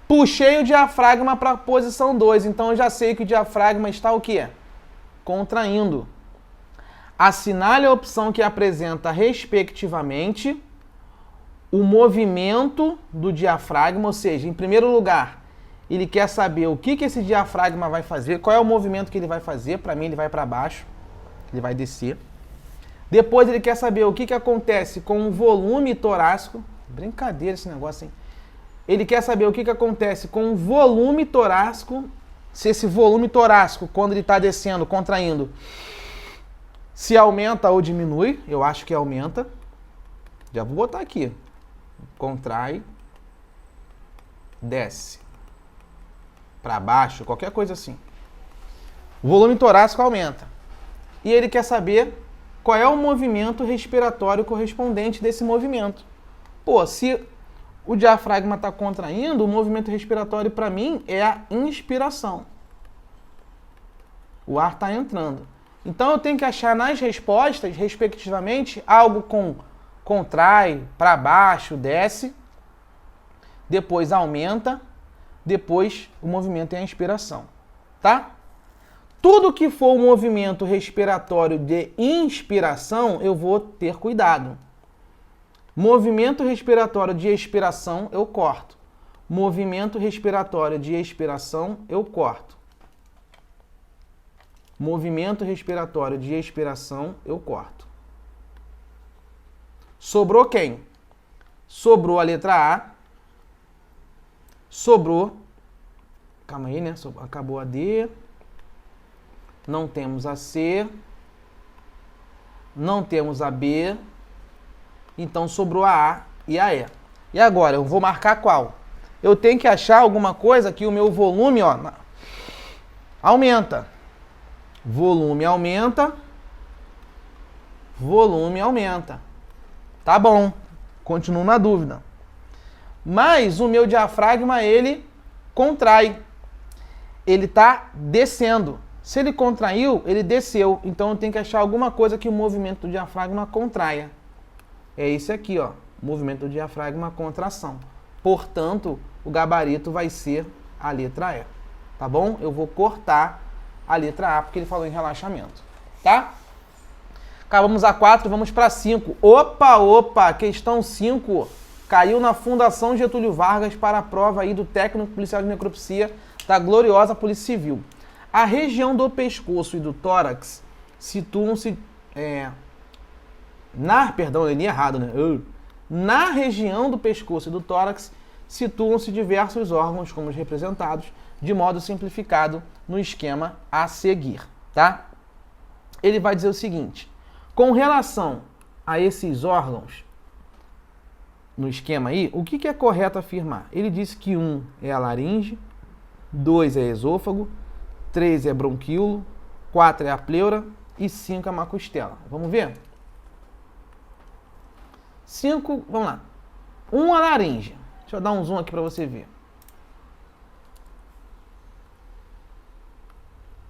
puxei o diafragma para a posição 2, então eu já sei que o diafragma está o quê? Contraindo. Assinale a opção que apresenta, respectivamente, o movimento do diafragma, ou seja, em primeiro lugar, ele quer saber o que esse diafragma vai fazer, qual é o movimento que ele vai fazer. Para mim, ele vai para baixo, ele vai descer. Depois, ele quer saber o que acontece com o volume torácico. Brincadeira esse negócio, hein? Ele quer saber o que acontece com o volume torácico, se esse volume torácico, quando ele está descendo, contraindo, se aumenta ou diminui. Eu acho que aumenta. Já vou botar aqui. Contrai. desce. Para baixo, qualquer coisa assim. O volume torácico aumenta. E ele quer saber qual é o movimento respiratório correspondente desse movimento. Pô, se o diafragma está contraindo, o movimento respiratório para mim é a inspiração. O ar está entrando. Então eu tenho que achar nas respostas, respectivamente, algo com contrai, para baixo, desce, depois aumenta, depois o movimento é a inspiração, tá? Tudo que for o movimento respiratório de inspiração, eu vou ter cuidado. Movimento respiratório de expiração, eu corto. Movimento respiratório de expiração, eu corto. Movimento respiratório de expiração, eu corto. Sobrou quem? Sobrou a letra A. Sobrou. Calma aí, né? Acabou a D. Não temos a C. Não temos a B. Então sobrou a A e a E. E agora, eu vou marcar qual? Eu tenho que achar alguma coisa que o meu volume, ó, aumenta. Volume aumenta. Volume aumenta. Tá bom. Continuo na dúvida. Mas o meu diafragma, ele contrai. Ele está descendo. Se ele contraiu, ele desceu. Então eu tenho que achar alguma coisa que o movimento do diafragma contraia. É esse aqui, ó. Movimento do diafragma, contração. Portanto, o gabarito vai ser a letra E. Tá bom? Eu vou cortar a letra A, porque ele falou em relaxamento. Tá? Acabamos a 4, vamos para 5. Opa! Questão 5. Caiu na Fundação Getúlio Vargas para a prova aí do técnico policial de necropsia da gloriosa Polícia Civil. A região do pescoço e do tórax situam-se... Perdão, eu li errado, né? Na região do pescoço e do tórax situam-se diversos órgãos, como os representados, de modo simplificado no esquema a seguir, tá? Ele vai dizer o seguinte: com relação a esses órgãos, no esquema aí, o que é correto afirmar? Ele disse que 1 é a laringe, 2 é esôfago, 3 é bronquíolo, 4 é a pleura e 5 é a macostela. Vamos ver? 5, vamos lá. 1 é a laringe. Deixa eu dar um zoom aqui para você ver.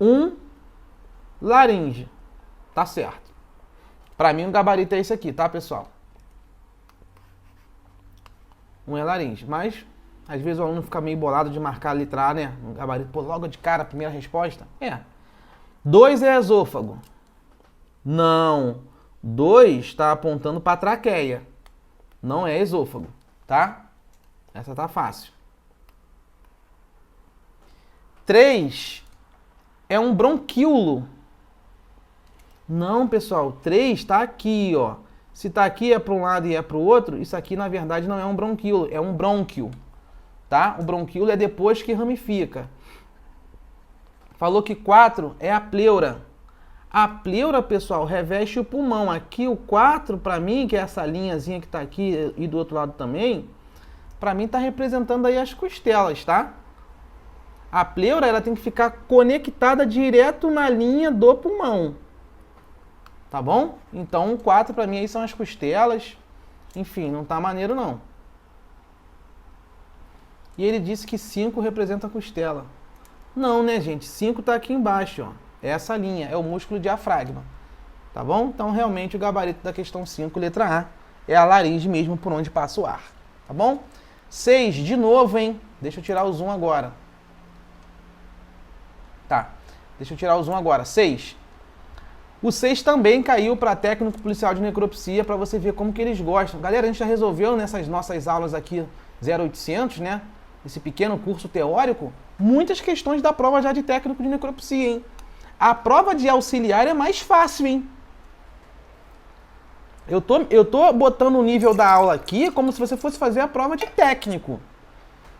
1, laringe. Tá certo. Para mim o gabarito é esse aqui, tá, pessoal? 1 é laringe, mas às vezes o aluno fica meio bolado de marcar a letra A, né? No gabarito, pô, logo de cara, a primeira resposta. 2 é esôfago. Não. 2 está apontando para a traqueia. Não é esôfago, tá? Essa tá fácil. 3 é um bronquíolo. Não, pessoal. 3 está aqui, ó. Se está aqui é para um lado e é para o outro, isso aqui na verdade não é um bronquíolo, é um brônquio. Tá? O bronquíolo é depois que ramifica. Falou que 4 é a pleura. A pleura, pessoal, reveste o pulmão. Aqui o 4, para mim, que é essa linhazinha que está aqui e do outro lado também, para mim está representando aí as costelas, tá? A pleura, ela tem que ficar conectada direto na linha do pulmão. Tá bom? Então, o 4 para mim aí são as costelas. Enfim, não tá maneiro não. E ele disse que 5 representa a costela. Não, né, gente? 5 tá aqui embaixo, ó. Essa linha é o músculo diafragma. Tá bom? Então, realmente, o gabarito da questão 5, letra A, é a laringe mesmo por onde passa o ar. Tá bom? 6, de novo, hein? Deixa eu tirar o zoom agora. Tá. Deixa eu tirar o zoom agora. 6. O 6 também caiu para técnico policial de necropsia, para você ver como que eles gostam. Galera, a gente já resolveu nessas nossas aulas aqui 0800, né? Esse pequeno curso teórico, muitas questões da prova já de técnico de necropsia, hein? A prova de auxiliar é mais fácil, hein? Eu tô botando o nível da aula aqui como se você fosse fazer a prova de técnico.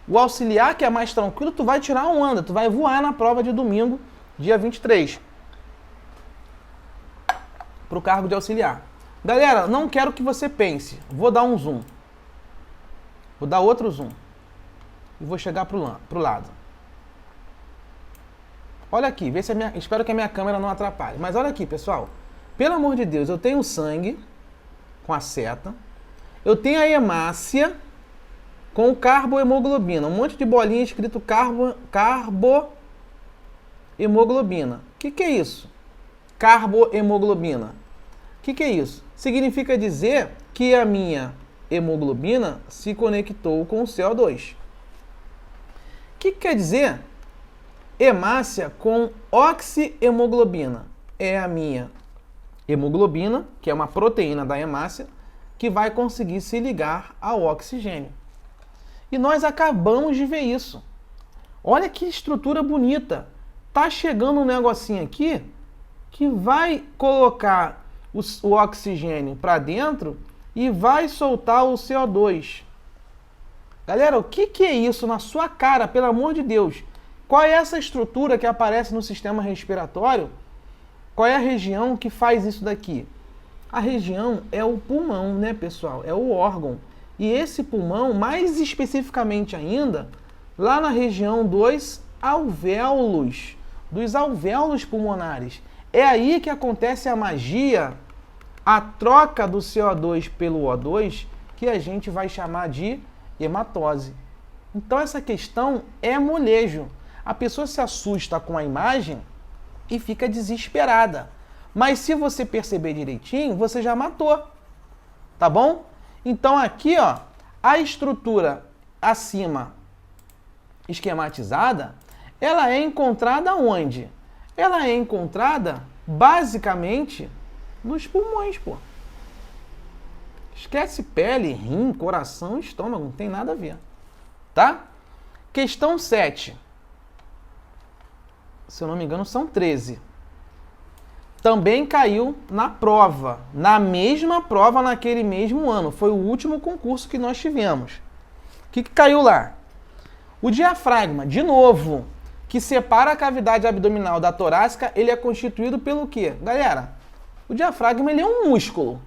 O auxiliar, que é mais tranquilo, tu vai tirar onda, tu vai voar na prova de domingo, dia 23. Para o cargo de auxiliar. Galera, não quero que você pense. Vou dar um zoom. Vou dar outro zoom. e vou chegar pro lado. Olha aqui, vê se espero que a minha câmera não atrapalhe. Mas olha aqui, pessoal. Pelo amor de Deus, eu tenho sangue com a seta. Eu tenho a hemácia com carbohemoglobina. Um monte de bolinha escrito carbohemoglobina. O que é isso? Carbohemoglobina. O que é isso? Significa dizer que a minha hemoglobina se conectou com o CO2. O que quer dizer? Hemácia com oxihemoglobina. É a minha hemoglobina, que é uma proteína da hemácia, que vai conseguir se ligar ao oxigênio. E nós acabamos de ver isso. Olha que estrutura bonita. Tá chegando um negocinho aqui que vai colocar o oxigênio para dentro e vai soltar o CO2. Galera, o que é isso na sua cara, pelo amor de Deus? Qual é essa estrutura que aparece no sistema respiratório? Qual é a região que faz isso daqui? A região é o pulmão, né, pessoal? É o órgão. E esse pulmão, mais especificamente ainda, lá na região dos alvéolos pulmonares. É aí que acontece a magia, a troca do CO2 pelo O2, que a gente vai chamar de hematose. Então essa questão é molejo. A pessoa se assusta com a imagem e fica desesperada. Mas se você perceber direitinho, você já matou. Tá bom? Então aqui, ó, a estrutura acima esquematizada, ela é encontrada onde? Ela é encontrada basicamente nos pulmões, pô. Esquece pele, rim, coração, estômago, não tem nada a ver. Tá? Questão 7. Se eu não me engano, são 13. Também caiu na prova, na mesma prova naquele mesmo ano. Foi o último concurso que nós tivemos. O que caiu lá? O diafragma, de novo, que separa a cavidade abdominal da torácica, ele é constituído pelo quê? Galera, o diafragma ele é um músculo,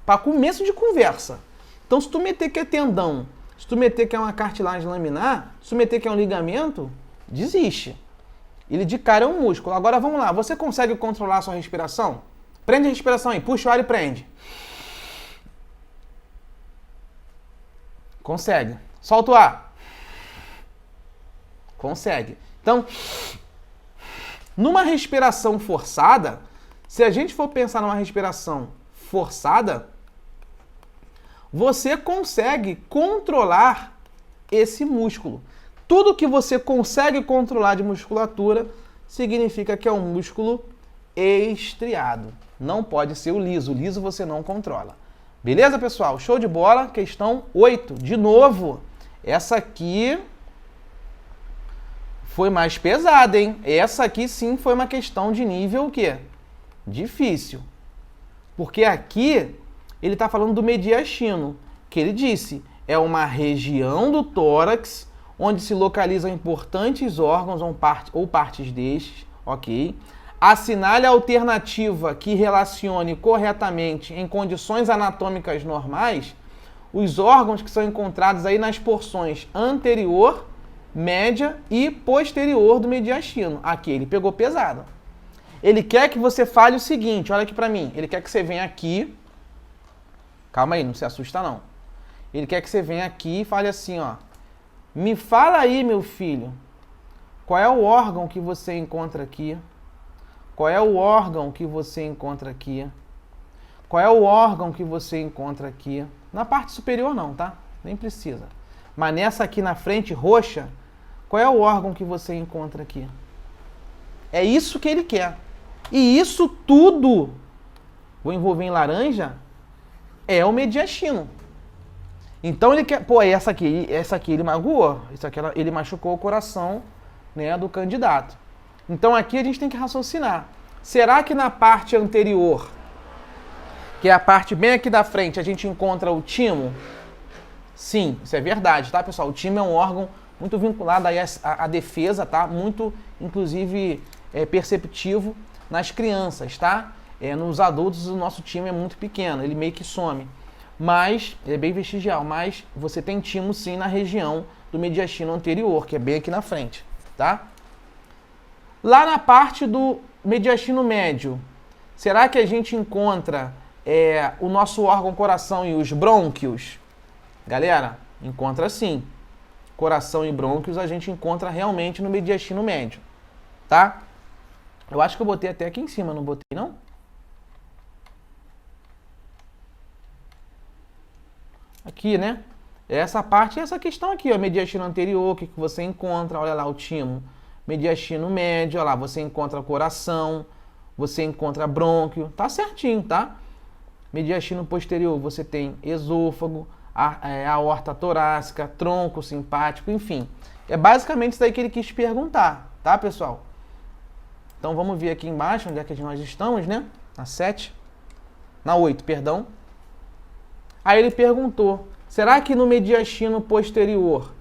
para começo de conversa. Então, se tu meter que é tendão, se tu meter que é uma cartilagem laminar, se tu meter que é um ligamento, desiste. Ele de cara é um músculo. Agora vamos lá, você consegue controlar a sua respiração? Prende a respiração aí, puxa o ar e prende. Consegue. Solta o ar. Consegue. Então, numa respiração forçada, se a gente for pensar numa respiração forçada, você consegue controlar esse músculo. Tudo que você consegue controlar de musculatura significa que é um músculo estriado. Não pode ser o liso. O liso você não controla. Beleza, pessoal? Show de bola. Questão 8. De novo, essa aqui foi mais pesada, hein? Essa aqui sim foi uma questão de nível o quê? Difícil. Porque aqui ele está falando do mediastino, que ele disse, é uma região do tórax onde se localizam importantes órgãos ou partes destes, ok? Assinale a alternativa que relacione corretamente em condições anatômicas normais os órgãos que são encontrados aí nas porções anterior, média e posterior do mediastino. Aqui ele pegou pesado. Ele quer que você fale o seguinte, olha aqui pra mim, ele quer que você venha aqui, calma aí, não se assusta não. Ele quer que você venha aqui e fale assim, ó, me fala aí, meu filho, qual é o órgão que você encontra aqui? Qual é o órgão que você encontra aqui? Qual é o órgão que você encontra aqui? Na parte superior não, tá? Nem precisa. Mas nessa aqui na frente, roxa, qual é o órgão que você encontra aqui? É isso que ele quer. E isso tudo, vou envolver em laranja, é o mediastino. Então ele quer... Pô, essa aqui ele magoou. Isso aqui ele machucou o coração, né, do candidato. Então aqui a gente tem que raciocinar. Será que na parte anterior, que é a parte bem aqui da frente, a gente encontra o timo? Sim, isso é verdade, tá, pessoal? O timo é um órgão muito vinculado aí à defesa, tá? Muito, inclusive, perceptivo nas crianças, tá? Nos adultos, o nosso timo é muito pequeno, ele meio que some. Mas, ele é bem vestigial, mas você tem timo sim na região do mediastino anterior, que é bem aqui na frente, tá? Lá na parte do mediastino médio, será que a gente encontra o nosso órgão coração e os brônquios? Galera, encontra sim. Coração e brônquios a gente encontra realmente no mediastino médio, tá? Eu acho que eu botei até aqui em cima, não botei não? Aqui, né? Essa parte, essa questão aqui, ó, mediastino anterior, o que você encontra? Olha lá o timo. Mediastino médio, olha lá, você encontra coração, você encontra brônquio, tá certinho, tá? Mediastino posterior, você tem esôfago, aorta torácica, tronco simpático, enfim. É basicamente isso daí que ele quis perguntar, tá, pessoal? Então vamos ver aqui embaixo onde é que nós estamos, né? Na 7, na 8, perdão. Aí ele perguntou, será que no mediastino posterior,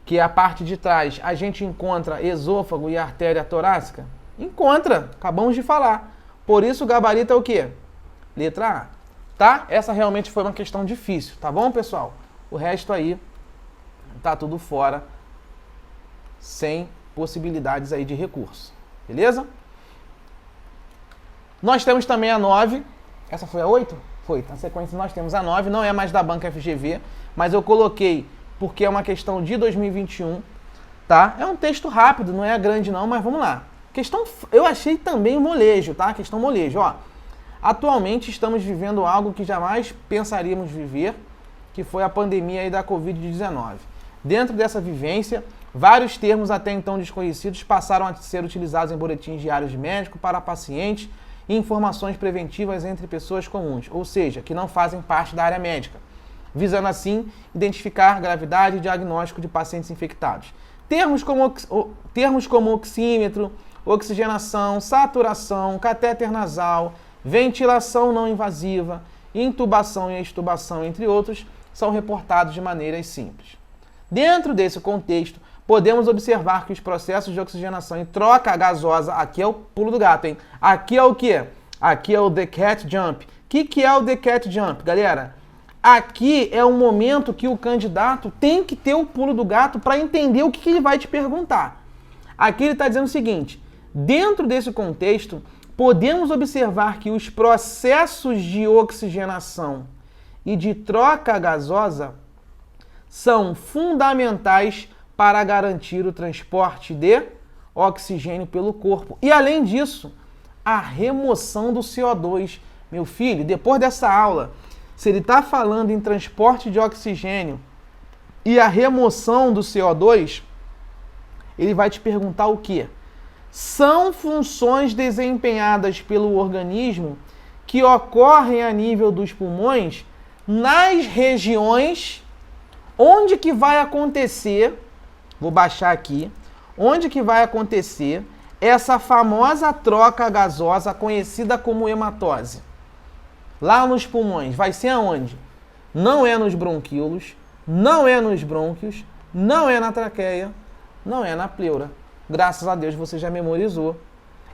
que é a parte de trás, a gente encontra esôfago e artéria torácica? Encontra, acabamos de falar. Por isso o gabarito é o quê? Letra A. Tá? Essa realmente foi uma questão difícil, tá bom, pessoal? O resto aí tá tudo fora, sem possibilidades aí de recurso. Beleza? Nós temos também a 9. Essa foi a 8? Foi. Na sequência nós temos a 9, não é mais da banca FGV, mas eu coloquei porque é uma questão de 2021, tá? É um texto rápido, não é grande não, mas vamos lá. Questão, eu achei também molejo, tá? Questão molejo, ó. Atualmente estamos vivendo algo que jamais pensaríamos viver, que foi a pandemia aí da Covid-19. Dentro dessa vivência, vários termos até então desconhecidos passaram a ser utilizados em boletins diários de médico para pacientes e informações preventivas entre pessoas comuns, ou seja, que não fazem parte da área médica, visando assim identificar gravidade e diagnóstico de pacientes infectados. Termos como oxímetro, oxigenação, saturação, catéter nasal, ventilação não invasiva, intubação e extubação, entre outros, são reportados de maneiras simples. Dentro desse contexto, podemos observar que os processos de oxigenação e troca gasosa, aqui é o pulo do gato, hein? Aqui é o quê? Aqui é o The Cat Jump. O que é o The Cat Jump, galera? Aqui é um momento que o candidato tem que ter o pulo do gato para entender o que ele vai te perguntar. Aqui ele está dizendo o seguinte, dentro desse contexto, podemos observar que os processos de oxigenação e de troca gasosa são fundamentais para garantir o transporte de oxigênio pelo corpo. E além disso, a remoção do CO2. Meu filho, depois dessa aula, se ele está falando em transporte de oxigênio e a remoção do CO2, ele vai te perguntar o quê? São funções desempenhadas pelo organismo que ocorrem a nível dos pulmões nas regiões onde que vai acontecer, vou baixar aqui, onde que vai acontecer essa famosa troca gasosa conhecida como hematose. Lá nos pulmões, vai ser aonde? Não é nos bronquíolos, não é nos brônquios, não é na traqueia, não é na pleura. Graças a Deus você já memorizou.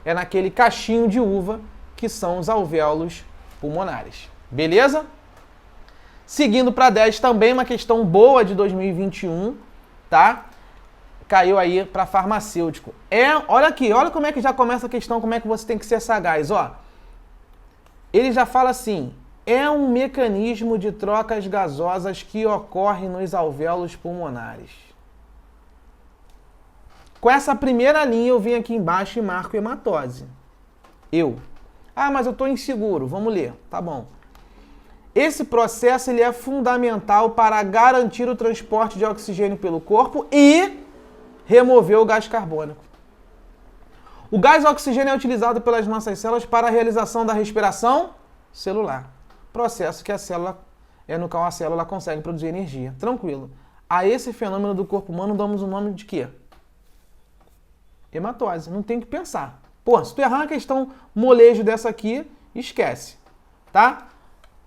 É naquele cachinho de uva que são os alvéolos pulmonares. Beleza? Seguindo para 10, também uma questão boa de 2021, tá? Caiu aí para farmacêutico. Olha aqui, olha como é que já começa a questão, como é que você tem que ser sagaz, ó. Ele já fala assim, é um mecanismo de trocas gasosas que ocorre nos alvéolos pulmonares. Com essa primeira linha eu vim aqui embaixo e marco hematose. Mas eu estou inseguro, vamos ler, tá bom. Esse processo ele é fundamental para garantir o transporte de oxigênio pelo corpo e remover o gás carbônico. O gás oxigênio é utilizado pelas nossas células para a realização da respiração celular. Processo que no qual a célula consegue produzir energia. Tranquilo. A esse fenômeno do corpo humano damos o nome de quê? Hematose. Não tem que pensar. Pô, se tu errar uma questão molejo dessa aqui, esquece. Tá?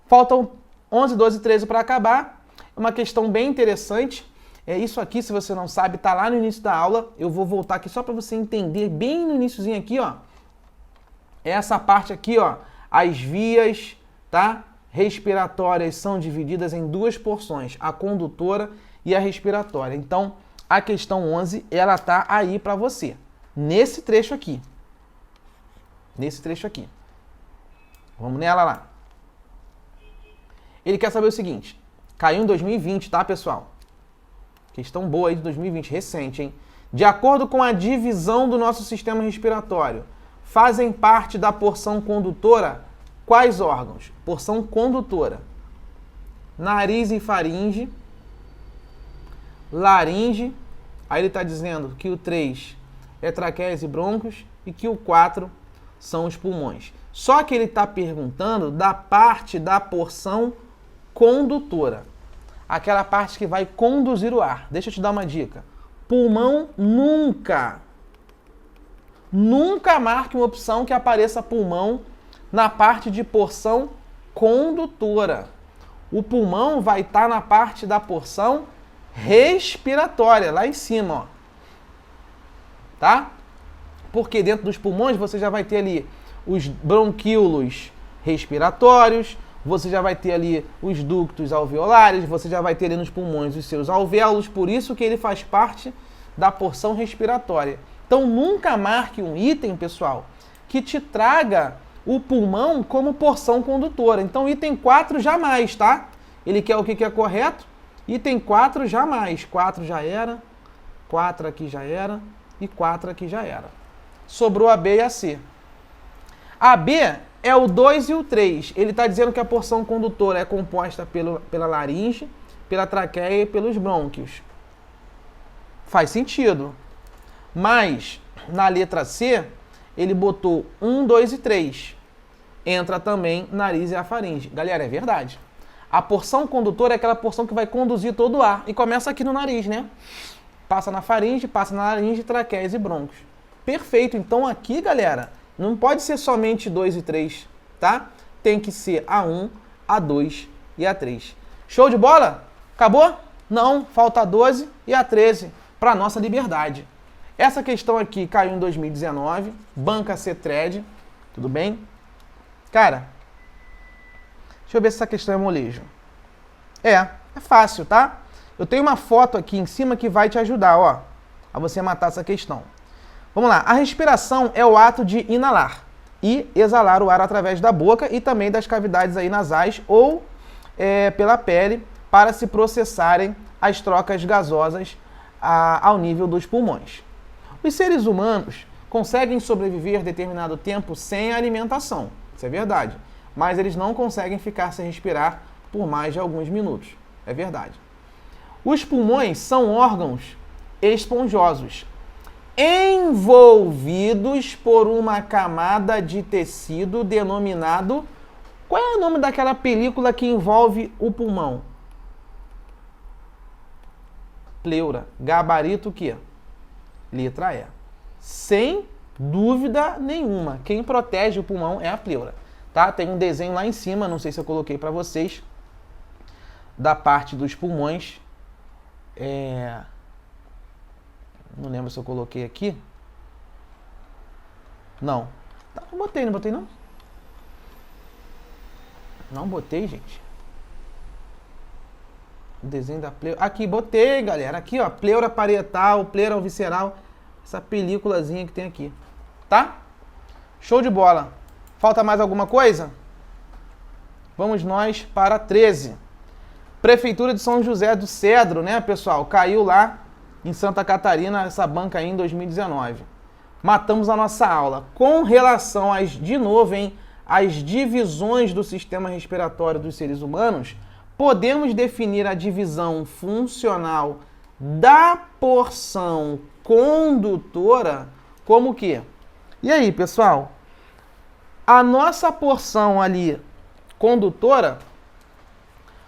Faltam 11, 12 e 13 para acabar. Uma questão bem interessante. Isso aqui, se você não sabe, tá lá no início da aula. Eu vou voltar aqui só para você entender bem no iniciozinho aqui, ó. Essa parte aqui, ó. As vias, tá? Respiratórias são divididas em duas porções, a condutora e a respiratória. Então, a questão 11, ela tá aí para você, nesse trecho aqui. Nesse trecho aqui. Vamos nela lá. Ele quer saber o seguinte, caiu em 2020, tá, pessoal? Questão boa aí de 2020, recente, hein? De acordo com a divisão do nosso sistema respiratório, fazem parte da porção condutora quais órgãos? Porção condutora. Nariz e faringe, laringe, aí ele está dizendo que o 3 é traqueias e brônquios e que o 4 são os pulmões. Só que ele está perguntando da parte da porção condutora, aquela parte que vai conduzir o ar. Deixa eu te dar uma dica. Pulmão nunca marque uma opção que apareça pulmão na parte de porção condutora. O pulmão vai estar na parte da porção respiratória, lá em cima, ó. Tá? Porque dentro dos pulmões você já vai ter ali os bronquíolos respiratórios, você já vai ter ali os ductos alveolares, você já vai ter ali nos pulmões os seus alvéolos, por isso que ele faz parte da porção respiratória. Então nunca marque um item, pessoal, que te traga o pulmão como porção condutora. Então item 4 jamais, tá? Ele quer o que é correto? Item 4 jamais. 4 já era, 4 aqui já era e 4 aqui já era. Sobrou a B e a C. A B é o 2 e o 3. Ele está dizendo que a porção condutora é composta pela laringe, pela traqueia e pelos brônquios. Faz sentido. Mas, na letra C, ele botou 1, 2 e 3. Entra também nariz e a faringe. Galera, é verdade. A porção condutora é aquela porção que vai conduzir todo o ar. E começa aqui no nariz, né? Passa na faringe, passa na laringe, traqueias e brônquios. Perfeito. Então aqui, galera, não pode ser somente 2 e 3, tá? Tem que ser a 1, a 2 e a 3. Show de bola? Acabou? Não, falta a 12 e a 13 para nossa liberdade. Essa questão aqui caiu em 2019, banca CETRED, tudo bem? Cara, deixa eu ver se essa questão é molejo. É fácil, tá? Eu tenho uma foto aqui em cima que vai te ajudar, ó, a você matar essa questão. Vamos lá, a respiração é o ato de inalar e exalar o ar através da boca e também das cavidades aí nasais ou pela pele para se processarem as trocas gasosas ao nível dos pulmões. Os seres humanos conseguem sobreviver determinado tempo sem alimentação, isso é verdade, mas eles não conseguem ficar sem respirar por mais de alguns minutos, é verdade. Os pulmões são órgãos esponjosos, envolvidos por uma camada de tecido denominado... Qual é o nome daquela película que envolve o pulmão? Pleura. Gabarito o quê? Letra E. Sem dúvida nenhuma. Quem protege o pulmão é a pleura. Tá? Tem um desenho lá em cima, não sei se eu coloquei para vocês, da parte dos pulmões. Não lembro se eu coloquei aqui. Não. Não botei, não botei não? Não botei, gente. O desenho da pleura. Aqui, botei, galera. Aqui, ó. Pleura parietal, pleura visceral. Essa películazinha que tem aqui. Tá? Show de bola. Falta mais alguma coisa? Vamos nós para 13. Prefeitura de São José do Cedro, né, pessoal? Caiu lá em Santa Catarina, essa banca aí em 2019. Matamos a nossa aula. Com relação de novo, às divisões do sistema respiratório dos seres humanos, podemos definir a divisão funcional da porção condutora como o quê? E aí, pessoal? A nossa porção ali condutora,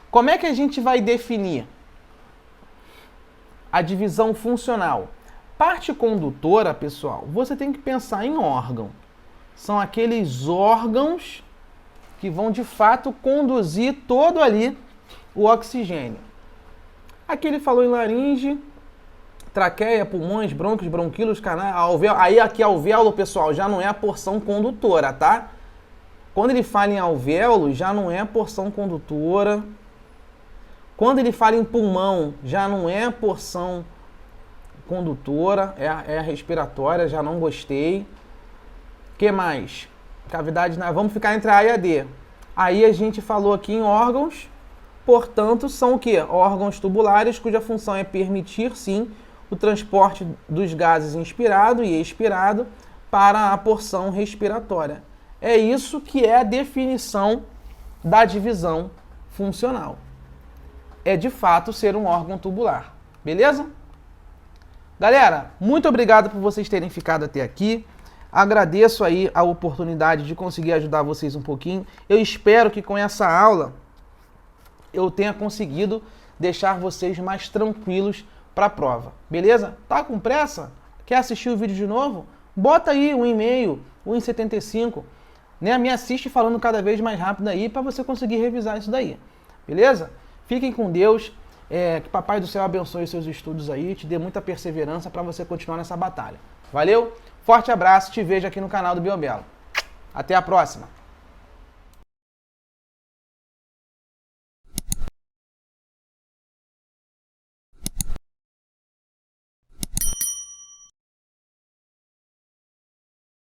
como é que a gente vai definir a divisão funcional? Parte condutora, pessoal, você tem que pensar em órgão. São aqueles órgãos que vão, de fato, conduzir todo ali o oxigênio. Aqui ele falou em laringe, traqueia, pulmões, brônquios, bronquíolos, canais, alvéolo. Aí aqui alvéolo, pessoal, já não é a porção condutora, tá? Quando ele fala em alvéolo, já não é a porção condutora. Quando ele fala em pulmão, já não é porção condutora, é respiratória, já não gostei. Que mais? Cavidade, vamos ficar entre A e a D. Aí a gente falou aqui em órgãos, portanto, são o quê? Órgãos tubulares, cuja função é permitir, sim, o transporte dos gases inspirado e expirado para a porção respiratória. É isso que é a definição da divisão funcional. É de fato ser um órgão tubular. Beleza? Galera, muito obrigado por vocês terem ficado até aqui. Agradeço aí a oportunidade de conseguir ajudar vocês um pouquinho. Eu espero que com essa aula eu tenha conseguido deixar vocês mais tranquilos para a prova. Beleza? Tá com pressa? Quer assistir o vídeo de novo? Bota aí um e-mail, 1,75. Né? Me assiste falando cada vez mais rápido aí para você conseguir revisar isso daí. Beleza? Fiquem com Deus. Que Papai do Céu abençoe seus estudos aí, te dê muita perseverança para você continuar nessa batalha. Valeu? Forte abraço, te vejo aqui no canal do Biobelo. Até a próxima!